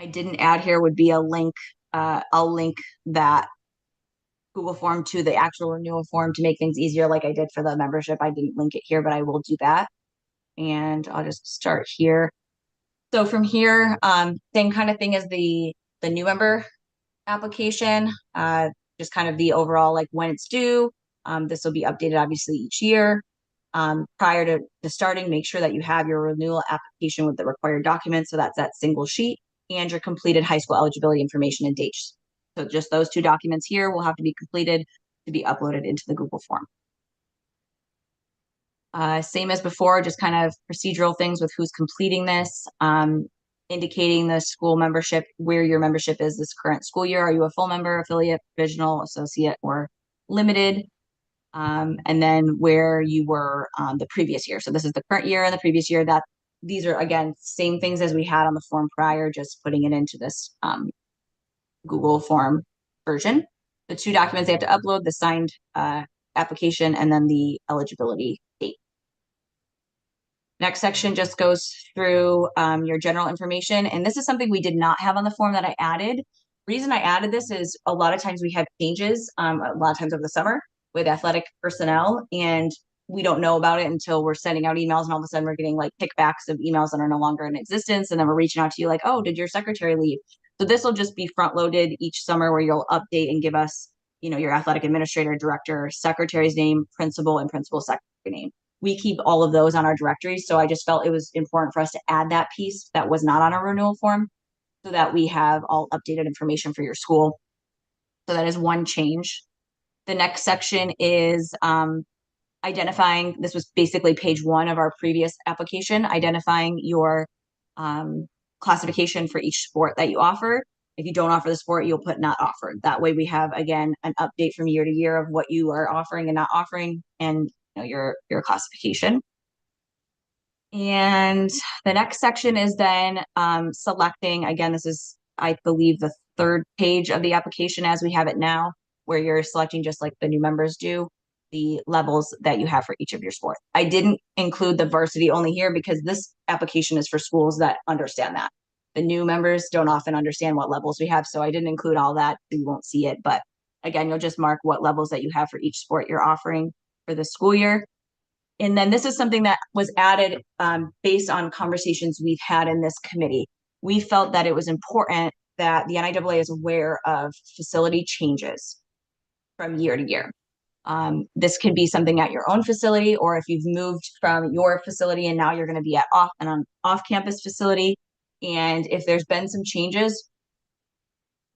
I didn't add here would be a link. I'll link that Google form to the actual renewal form to make things easier, like I did for the membership. I didn't link it here, but I will do that. And I'll just start here. So from here, same kind of thing as the new member application, just kind of the overall, like when it's due. This will be updated obviously each year. Prior to starting, make sure that you have your renewal application with the required documents. So that's that single sheet and your completed high school eligibility information and dates. So just those two documents here will have to be completed to be uploaded into the Google form. Same as before, just kind of procedural things with who's completing this, indicating the school membership, where your membership is this current school year. Are you a full member, affiliate, provisional, associate, or limited? And then where you were the previous year. So this is the current year and the previous year. That these are, again, same things as we had on the form prior, just putting it into this Google form version. The two documents they have to upload, the signed application and then the eligibility date. Next section just goes through your general information. And this is something we did not have on the form that I added. Reason I added this is a lot of times we have changes, a lot of times over the summer with athletic personnel, and we don't know about it until we're sending out emails, and all of a sudden we're getting like kickbacks of emails that are no longer in existence. And then we're reaching out to you like, oh, did your secretary leave? So this will just be front loaded each summer where you'll update and give us, you know, your athletic administrator, director, secretary's name, principal, and principal secretary name. We keep all of those on our directories. So I just felt it was important for us to add that piece that was not on our renewal form so that we have all updated information for your school. So that is one change. The next section is identifying, this was basically page 1 of our previous application, identifying your classification for each sport that you offer. If you don't offer the sport, you'll put not offered. That way we have, again, an update from year to year of what you are offering and not offering, and your classification. And the next section is then selecting, again, this is, I believe, the 3rd page of the application as we have it now, where you're selecting, just like the new members do, the levels that you have for each of your sports. I didn't include the varsity only here because this application is for schools that understand that. The new members don't often understand what levels we have, so I didn't include all that. You won't see it, but again, you'll just mark what levels that you have for each sport you're offering for the school year. And then this is something that was added based on conversations we've had in this committee. We felt that it was important that the NIAA is aware of facility changes from year to year. This can be something at your own facility, or if you've moved from your facility and now you're going to be at an off-campus facility. And if there's been some changes,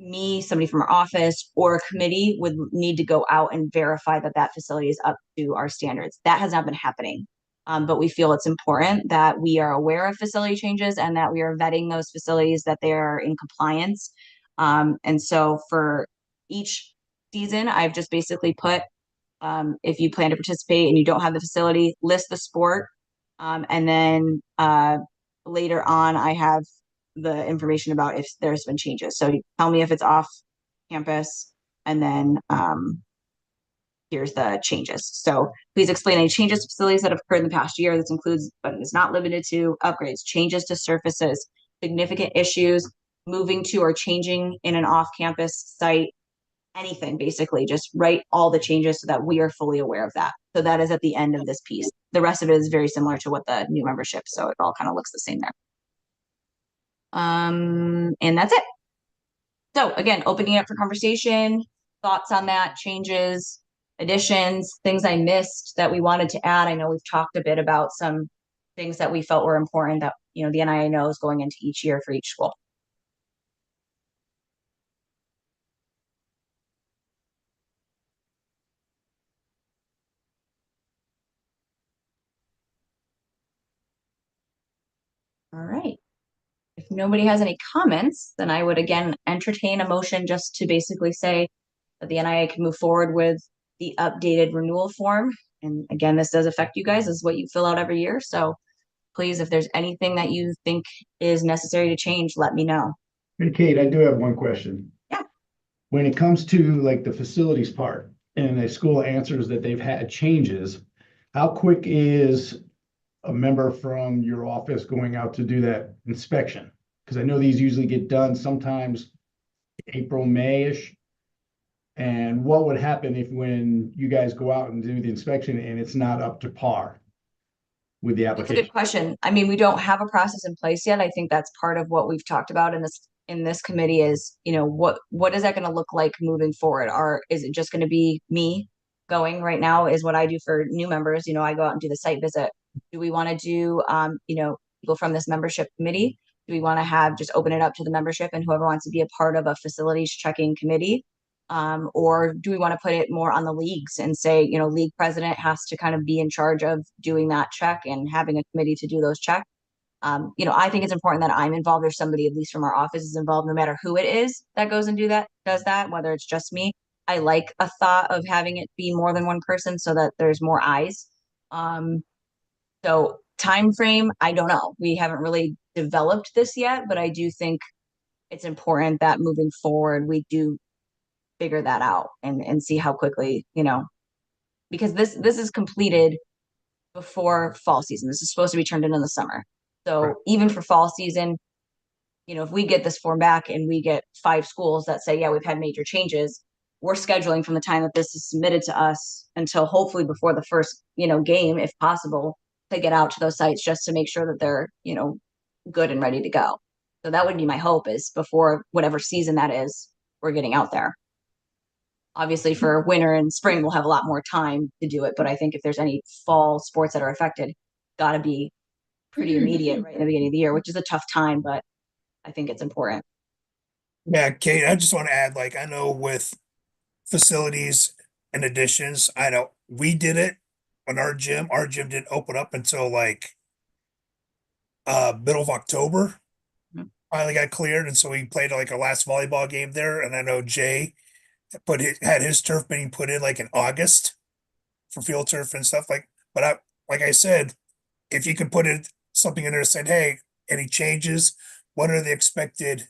somebody from our office, or a committee would need to go out and verify that that facility is up to our standards. That has not been happening. But we feel it's important that we are aware of facility changes and that we are vetting those facilities that they are in compliance. And so for each season, I've just basically put, if you plan to participate and you don't have the facility, list the sport. And then later on, I have the information about if there's been changes. So tell me if it's off campus, and then here's the changes. So please explain any changes to facilities that have occurred in the past year. This includes, but is not limited to, upgrades, changes to surfaces, significant issues, moving to or changing in an off-campus site, anything. Basically just write all the changes so that we are fully aware of that. So that is at the end of this piece. The rest of it is very similar to what the new membership, so it all kind of looks the same there. And that's it. So again, opening it up for conversation, thoughts on that, changes, additions, things I missed that we wanted to add. I know we've talked a bit about some things that we felt were important that, the NIAA knows going into each year for each school. All right. If nobody has any comments, then I would again entertain a motion just to basically say that the NIAA can move forward with the updated renewal form. And again, this does affect you guys. This is what you fill out every year. So please, if there's anything that you think is necessary to change, let me know. Hey, Kate, I do have one question. Yeah. When it comes to like the facilities part and a school answers that they've had changes, how quick is a member from your office going out to do that inspection? because I know these usually get done sometimes April, May-ish. And what would happen if when you guys go out and do the inspection and it's not up to par with the That's a application? good question. I mean, we don't have a process in place yet. I think that's part of what we've talked about in this committee is, what is that going to look like moving forward? Is it just going to be me going right now is what I do for new members. I go out and do the site visit. Do we want to do, people from this membership committee? Do we want to have just open it up to the membership and whoever wants to be a part of a facilities checking committee? Or do we want to put it more on the leagues and say, league president has to kind of be in charge of doing that check and having a committee to do those checks? I think it's important that I'm involved or somebody at least from our office is involved, no matter who it is that goes and does that, whether it's just me. I like a thought of having it be more than one person so that there's more eyes. So time frame, I don't know. We haven't really developed this yet, but I do think it's important that moving forward we do figure that out and see how quickly, because this is completed before fall season. This is supposed to be turned in the summer. So Right. even for fall season, if we get this form back and we get 5 schools that say, yeah, we've had major changes, we're scheduling from the time that this is submitted to us until hopefully before the first, game, if possible, to get out to those sites just to make sure that they're, good and ready to go. So that would be my hope is before whatever season that is, we're getting out there. Obviously for winter and spring, we'll have a lot more time to do it. But I think if there's any fall sports that are affected, gotta be pretty immediate right in the beginning of the year, which is a tough time, but I think it's important. Yeah, Kate, I just want to add, like, I know with facilities and additions, I know we did it on our gym. Our gym didn't open up until like middle of October. Mhm. Finally got cleared, and so we played like our last volleyball game there. And I know Jay had his turf being put in like in August for field turf and stuff but like I said, if you can put it something in there that said, hey, any changes, what are the expected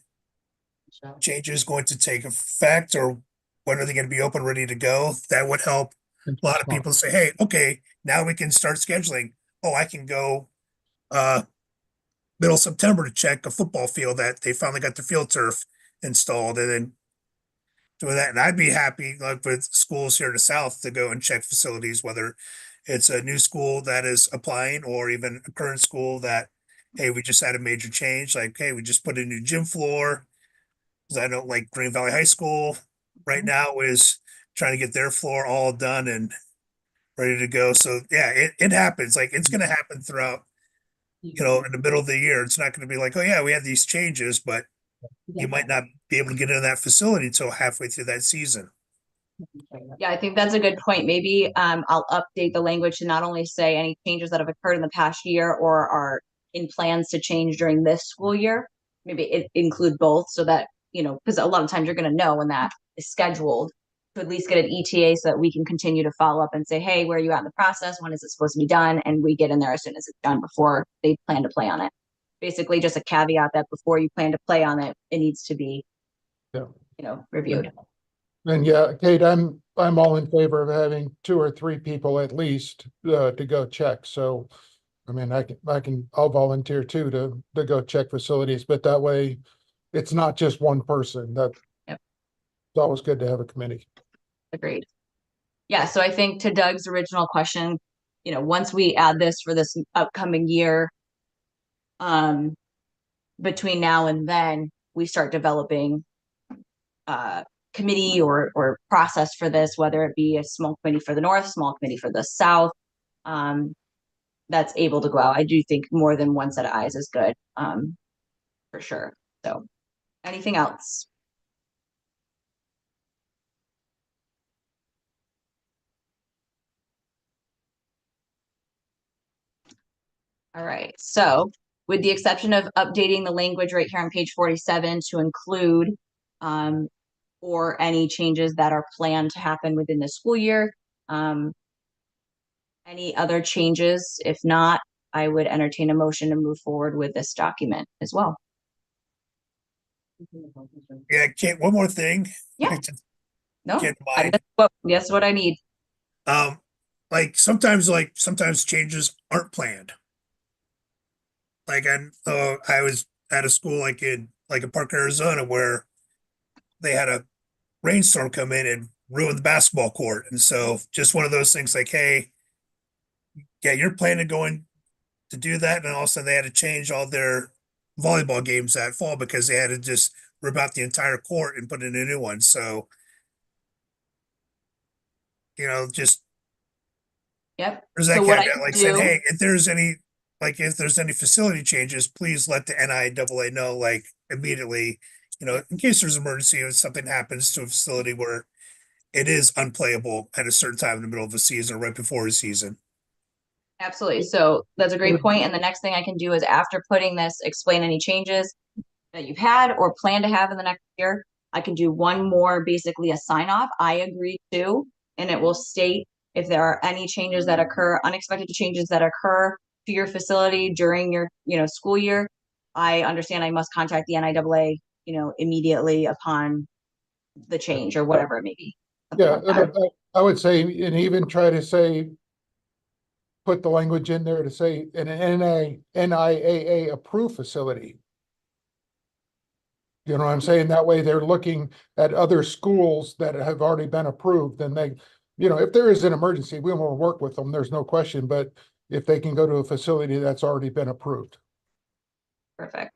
changes going to take effect, or when are they going to be open, ready to go? That would help a lot of people say, hey, okay, now we can start scheduling. Oh, I can go uh middle September to check a football field that they finally got the field turf installed, and then doing that. And I'd be happy, like with schools here in the South, to go and check facilities, whether it's a new school that is applying or even a current school that, hey, we just had a major change. Like, hey, we just put a new gym floor. Because I know like Green Valley High School right now is trying to get their floor all done and ready to go. So yeah, it happens. Like it's gonna happen throughout, in the middle of the year. It's not gonna be like, oh yeah, we had these changes, but you might not be able to get into that facility until halfway through that season. Yeah, I think that's a good point. Maybe I'll update the language to not only say any changes that have occurred in the past year or are in plans to change during this school year. Maybe it include both so that, because a lot of times you're going to know when that is scheduled to at least get an ETA so that we can continue to follow up and say, hey, where are you at in the process? When is it supposed to be done? And we get in there as soon as it's done before they plan to play on it. Basically, just a caveat that before you plan to play on it, it needs to be, Yeah. reviewed. And yeah, Kate, I'm all in favor of having 2 or 3 people at least to go check. So, I mean, I'll volunteer too to go check facilities, but that way it's not just one person. That Yep. It's always good to have a committee. Agreed. Yeah, so I think to Doug's original question, once we add this for this upcoming year, between now and then, we start developing committee or process for this, whether it be a small committee for the north, small committee for the south, that's able to go out. I do think more than one set of eyes is good, for sure. So anything else? All right, so with the exception of updating the language right here on page 47 to include or any changes that are planned to happen within the school year, any other changes? If not, I would entertain a motion to move forward with this document as well. Yeah, Kate, one more thing. Yeah. No, Get in mind. That's what I need. Sometimes changes aren't planned. Like I at a school like in Park, Arizona, where they had a rainstorm come in and ruin the basketball court. And so just one of those things like, hey, yeah, you're planning going to do that. And also they had to change all their volleyball games that fall because they had to just rip out the entire court and put in a new one. So, just Yep. there's that So what I caveat, can like saying, do, hey, if there's any facility changes, please let the NIAA know, like immediately, in case there's an emergency or something happens to a facility where it is unplayable at a certain time in the middle of a season or right before a season. absolutely. So that's a great point. And the next thing I can do is after putting this, explain any changes that you've had or plan to have in the next year. I can do one more, basically a sign off. I agree to, and it will state if there are any changes that occur, unexpected changes that occur to your facility during your, school year. I understand I must contact the NIAA, immediately upon the change or whatever it may be. Something Yeah, like that. I would say, and even try to say, put the language in there to say an NIAA approved facility. You know what I'm saying? That way they're looking at other schools that have already been approved, and they, if there is an emergency, we will work with them, there's no question, but if they can go to a facility that's already been approved. Perfect.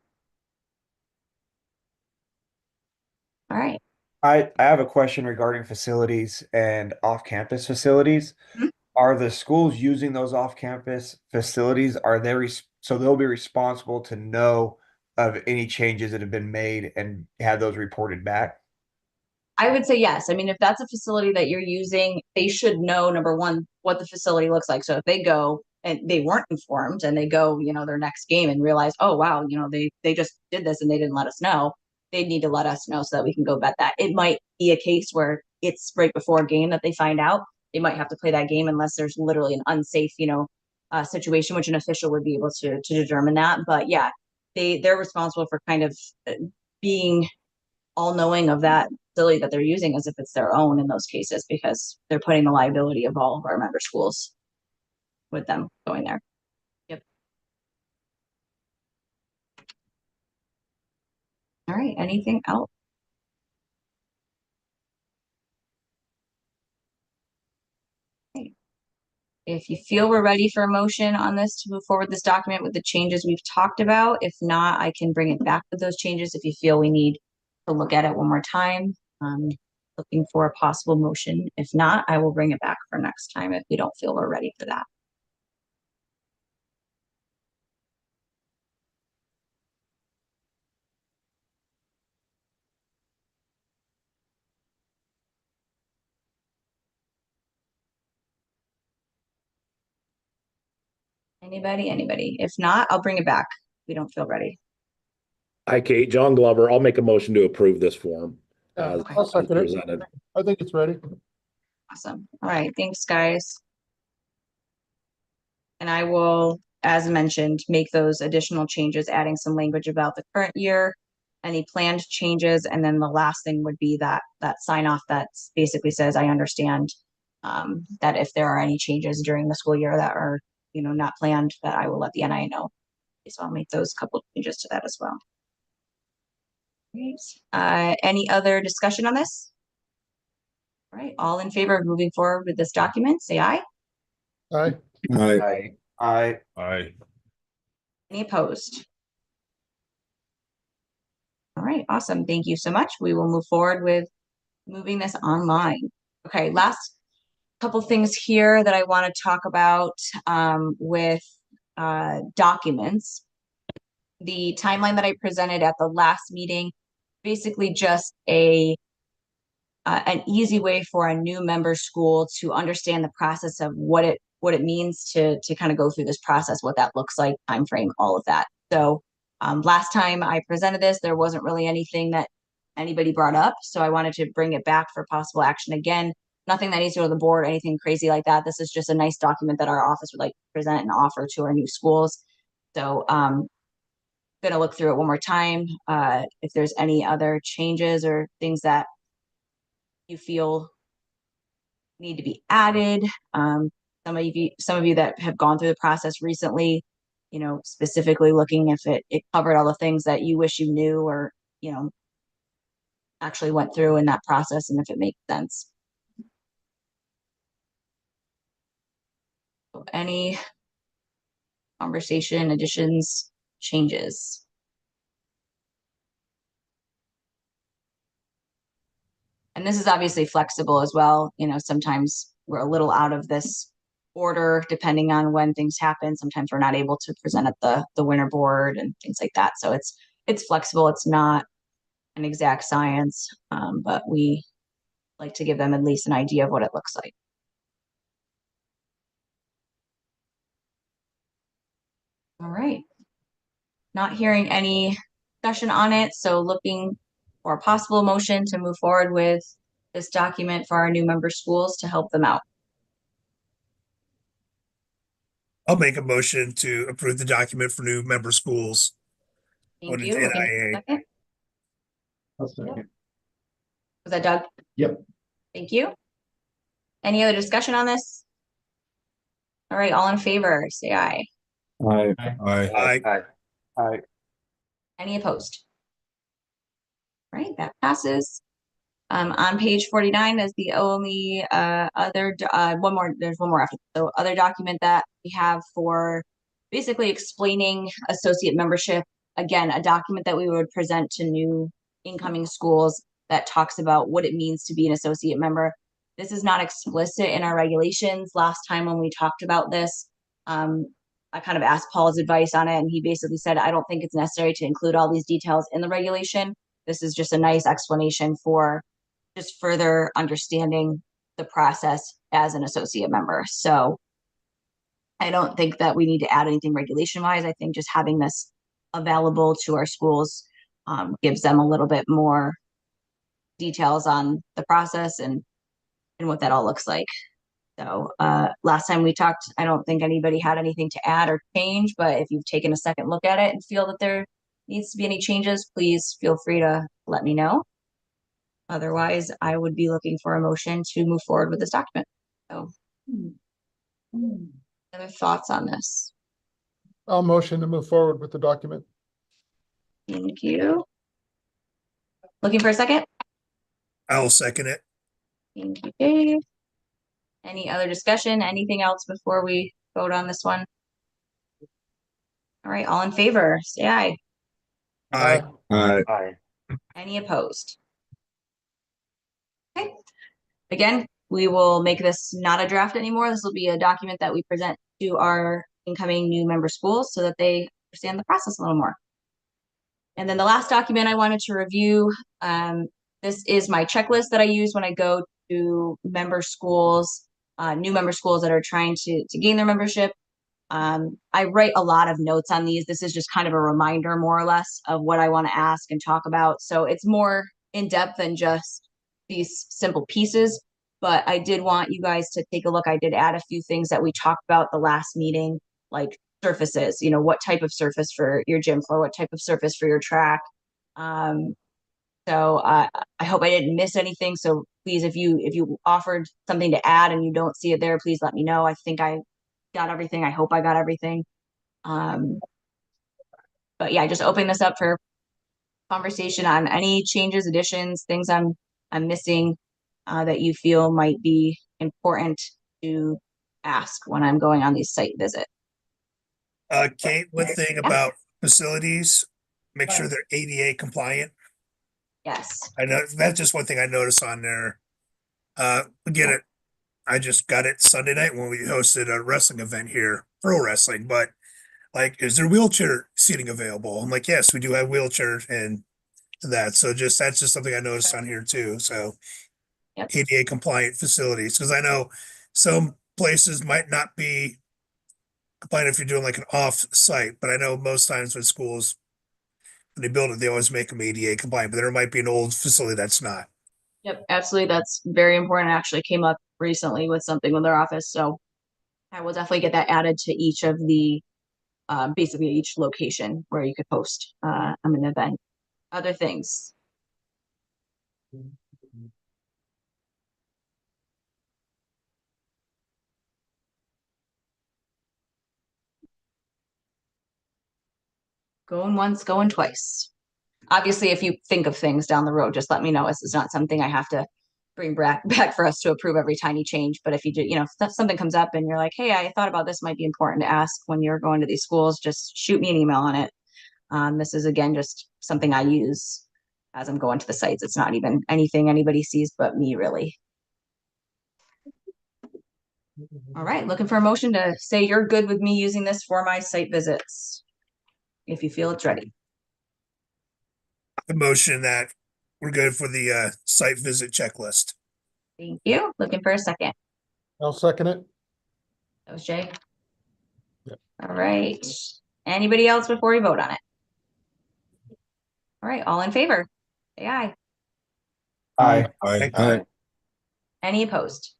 All right. I have a question regarding facilities and off-campus facilities. Mhm. Are the schools using those off-campus facilities? Are they so they'll be responsible to know of any changes that have been made and have those reported back? I would say yes. I mean, if that's a facility that you're using, they should know, number one, what the facility looks like. So if they go and they weren't informed and they go, their next game and realize, oh wow, they just did this and they didn't let us know, they need to let us know so that we can go bet that. It might be a case where it's right before a game that they find out. They might have to play that game unless there's literally an unsafe, situation, which an official would be able to determine that. But yeah, they're responsible for kind of being all knowing of that facility that they're using as if it's their own in those cases, because they're putting the liability of all of our member schools with them going there. Yep. All right. Anything else? Okay. If you feel we're ready for a motion on this to move forward this document with the changes we've talked about, if not, I can bring it back with those changes if you feel we need to look at it one more time. Looking for a possible motion. If not, I will bring it back for next time if we don't feel we're ready for that. Anybody? If not, I'll bring it back. We don't feel ready. Hi, Kate. John Glover. I'll make a motion to approve this form as Okay. I'll second it. presented. I think it's ready. Awesome. All right. Thanks, guys. And I will, as mentioned, make those additional changes, adding some language about the current year, any planned changes, and then the last thing would be that sign off that basically says, I understand that if there are any changes during the school year that are, not planned, that I will let the NIA know. So I'll make those couple changes to that as well. Great. Any other discussion on this? All right. All in favor of moving forward with this document, say aye. Aye. I Any opposed? All right, awesome. Thank you so much. We will move forward with moving this online. Okay, last couple things here that I want to talk about with documents. The timeline that I presented at the last meeting, basically just an easy way for a new member school to understand the process of what it means to kind of go through this process, what that looks like, time frame, all of that. So last time I presented this, there wasn't really anything that anybody brought up. So I wanted to bring it back for possible action again. Nothing that needs to go to the board, anything crazy like that. This is just a nice document that our office would like to present and offer to our new schools. So gonna look through it one more time. If there's any other changes or things that you feel need to be added. Some of you that have gone through the process recently you know, specifically looking if it covered all the things that you wish you knew or, you know, actually went through in that process and if it makes sense. So any conversation, additions, changes? And this is obviously flexible as well. You know, sometimes we're a little out of this order depending on when things happen. Sometimes we're not able to present at the winter board and things like that. So it's flexible. It's not an exact science, but we like to give them at least an idea of what it looks like. All right. Not hearing any discussion on it, so looking for a possible motion to move forward with this document for our new member schools to help them out. I'll make a motion to approve the document for new member schools. Thank Go to you. Looking for a NIAA. second. I'll second. Was that Doug? Yep. Thank you. Any other discussion on this? All right, all in favor, say aye. Aye. I, Any opposed? All right, that passes. On page 49 is the only one more, there's one more after. So other document that we have for basically explaining associate membership. Again, a document that we would present to new incoming schools that talks about what it means to be an associate member. This is not explicit in our regulations. Last time when we talked about this, I kind of asked Paul's advice on it, and he basically said, I don't think it's necessary to include all these details in the regulation. This is just a nice explanation for just further understanding the process as an associate member. So I don't think that we need to add anything regulation wise. I think just having this available to our schools gives them a little bit more details on the process and what that all looks like. So last time we talked, I don't think anybody had anything to add or change, but if you've taken a second look at it and feel that there needs to be any changes, please feel free to let me know. Otherwise, I would be looking for a motion to move forward with this document. So, other thoughts on this? I'll motion to move forward with the document. Thank you. Looking for a second? I'll second it. Thank you, Dave. Any other discussion? Anything else before we vote on this one? All right, all in favor, say aye. I, Aye. Any opposed? Okay. Again, we will make this not a draft anymore. This will be a document that we present to our incoming new member schools so that they understand the process a little more. And then the last document I wanted to review, this is my checklist that I use when I go to member schools, new member schools that are trying to gain their membership. I write a lot of notes on these. This is just kind of a reminder, more or less, of what I want to ask and talk about. So it's more in depth than just these simple pieces. But I did want you guys to take a look. I did add a few things that we talked about the last meeting, like surfaces, you know, what type of surface for your gym floor, what type of surface for your track. So I hope I didn't miss anything. So please, if you offered something to add and you don't see it there, please let me know. I think I got everything. I hope I got everything. But yeah, just open this up for conversation on any changes, additions, things I'm missing that you feel might be important to ask when I'm going on these site visits. Kate, one thing about facilities, make sure they're ADA compliant. Yes. I know that's just one thing I noticed on there. Again, I just got it Sunday night when we hosted a wrestling event here, pro wrestling, but like, is there wheelchair seating available? I'm like, yes, we do have wheelchairs and that. So that's just something I noticed on here too. So Yep. ADA compliant facilities, because I know some places might not be compliant if you're doing like an off site, but I know most times when schools, when they build it, they always make them ADA compliant, but there might be an old facility that's not. Yep, absolutely. That's very important. It actually came up recently with something with their office. So I will definitely get that added to each of the basically each location where you could post an event. Other things. Going once, going twice. Obviously, if you think of things down the road, just let me know. This is not something I have to bring back for us to approve every tiny change. But if you do, if something comes up and you're like, hey, I thought about this might be important to ask when you're going to these schools, just shoot me an email on it. This is, again, just something I use as I'm going to the sites. It's not even anything anybody sees but me, really. All right, looking for a motion to say you're good with me using this for my site visits, if you feel it's ready. The motion that we're good for the site visit checklist. Thank you. Looking for a second. I'll second it. That was Jay. Yep. All right. Anybody else before we vote on it? All right, all in favor? Say aye. Aye. Aye. Any opposed?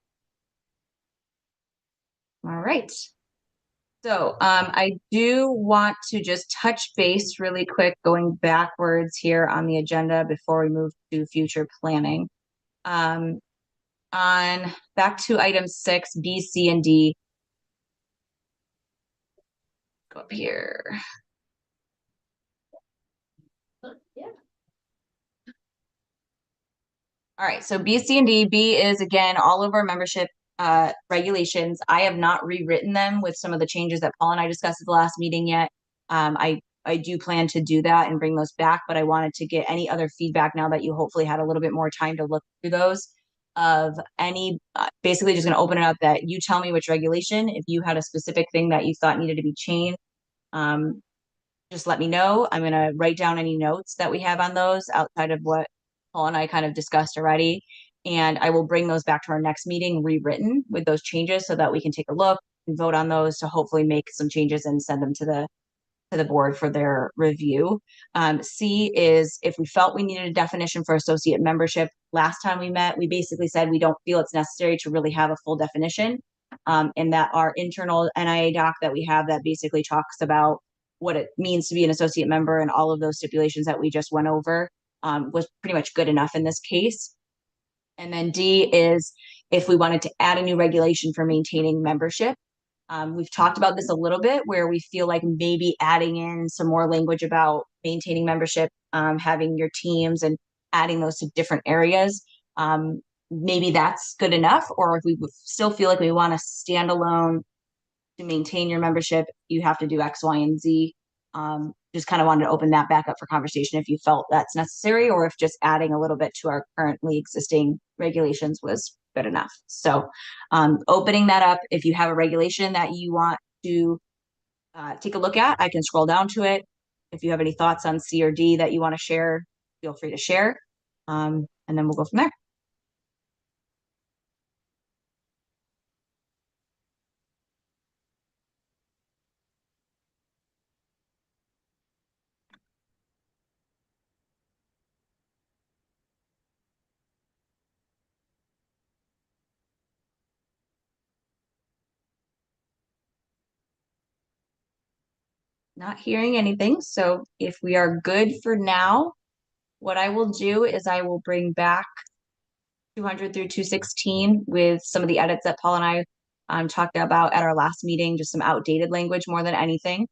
All right. So I do want to just touch base really quick, going backwards here on the agenda before we move to future planning. On back to item 6, B, C, and D. Go up here. Yeah. All right, so B, C, and D. B is, again, all of our membership regulations. I have not rewritten them with some of the changes that Paul and I discussed at the last meeting yet. I do plan to do that and bring those back, but I wanted to get any other feedback now that you hopefully had a little bit more time to look through those. Of any, basically just going to open it up that you tell me which regulation, if you had a specific thing that you thought needed to be changed, just let me know. I'm going to write down any notes that we have on those outside of what Paul and I kind of discussed already. And I will bring those back to our next meeting rewritten with those changes so that we can take a look and vote on those to hopefully make some changes and send them to the board for their review. C is if we felt we needed a definition for associate membership. Last time we met, we basically said we don't feel it's necessary to really have a full definition. And that our internal NIAA doc that we have that basically talks about what it means to be an associate member and all of those stipulations that we just went over was pretty much good enough in this case. And then D is if we wanted to add a new regulation for maintaining membership. We've talked about this a little bit where we feel like maybe adding in some more language about maintaining membership, having your teams and adding those to different areas. Maybe that's good enough, or if we still feel like we want a standalone to maintain your membership, you have to do X, Y, and Z. Just kind of wanted to open that back up for conversation if you felt that's necessary, or if just adding a little bit to our currently existing regulations was good enough. So opening that up, if you have a regulation that you want to take a look at, I can scroll down to it. If you have any thoughts on C or D that you want to share, feel free to share. And then we'll go from there. Not hearing anything. So if we are good for now, what I will do is I will bring back 200 through 216 with some of the edits that Paul and I talked about at our last meeting, just some outdated language more than anything.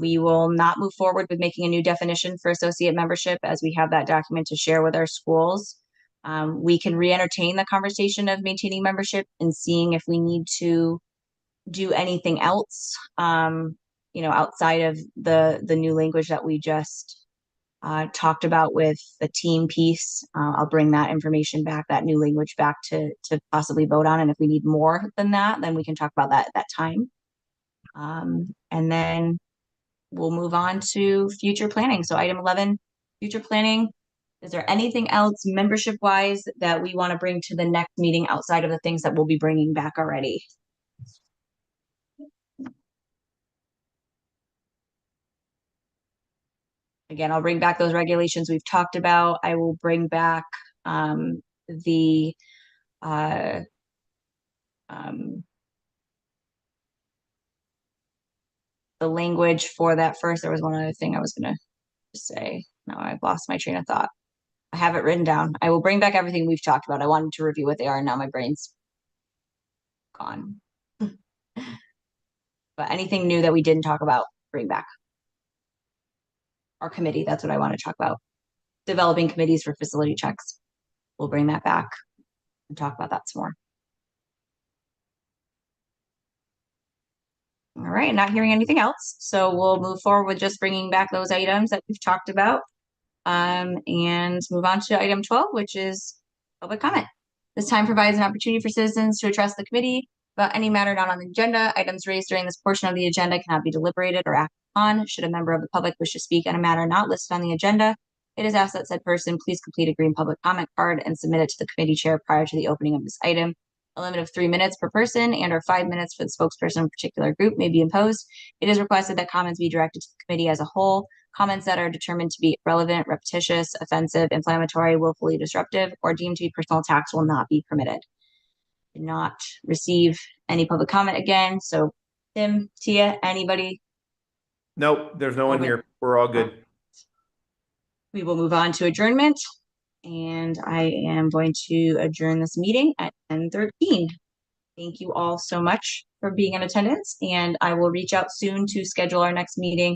We will not move forward with making a new definition for associate membership as we have that document to share with our schools. We can re-entertain the conversation of maintaining membership and seeing if we need to do anything else, outside of the new language that we just talked about with the team piece. I'll bring that information back, that new language back to possibly vote on. And if we need more than that, then we can talk about that at that time. And then we'll move on to future planning. So item 11, future planning. Is there anything else membership wise that we want to bring to the next meeting outside of the things that we'll be bringing back already? Again, I'll bring back those regulations we've talked about. I will bring back the language for that first. There was one other thing I was going to say. Now I've lost my train of thought. I have it written down. I will bring back everything we've talked about. I wanted to review what they are, and now my brain's gone. But anything new that we didn't talk about, bring back. our committee. That's what I want to talk about. Developing committees for facility checks. We'll bring that back and talk about that some more. All right, not hearing anything else. So we'll move forward with just bringing back those items that we've talked about. And move on to item 12, which is public comment. This time provides an opportunity for citizens to address the committee about any matter not on the agenda. Items raised during this portion of the agenda cannot be deliberated or acted on. Should a member of the public wish to speak on a matter not listed on the agenda, it is asked that said person please complete a green public comment card and submit it to the committee chair prior to the opening of this item. A limit of 3 minutes per person and or 5 minutes for the spokesperson of a particular group may be imposed. It is requested that comments be directed to the committee as a whole. Comments that are determined to be relevant, repetitious, offensive, inflammatory, willfully disruptive, or deemed to be personal attacks will not be permitted. Did not receive any public comment again. So Tim, Tia, anybody? Nope, there's no one here. We're all good. We will move on to adjournment. And I am going to adjourn this meeting at 10:13. Thank you all so much for being in attendance, and I will reach out soon to schedule our next meeting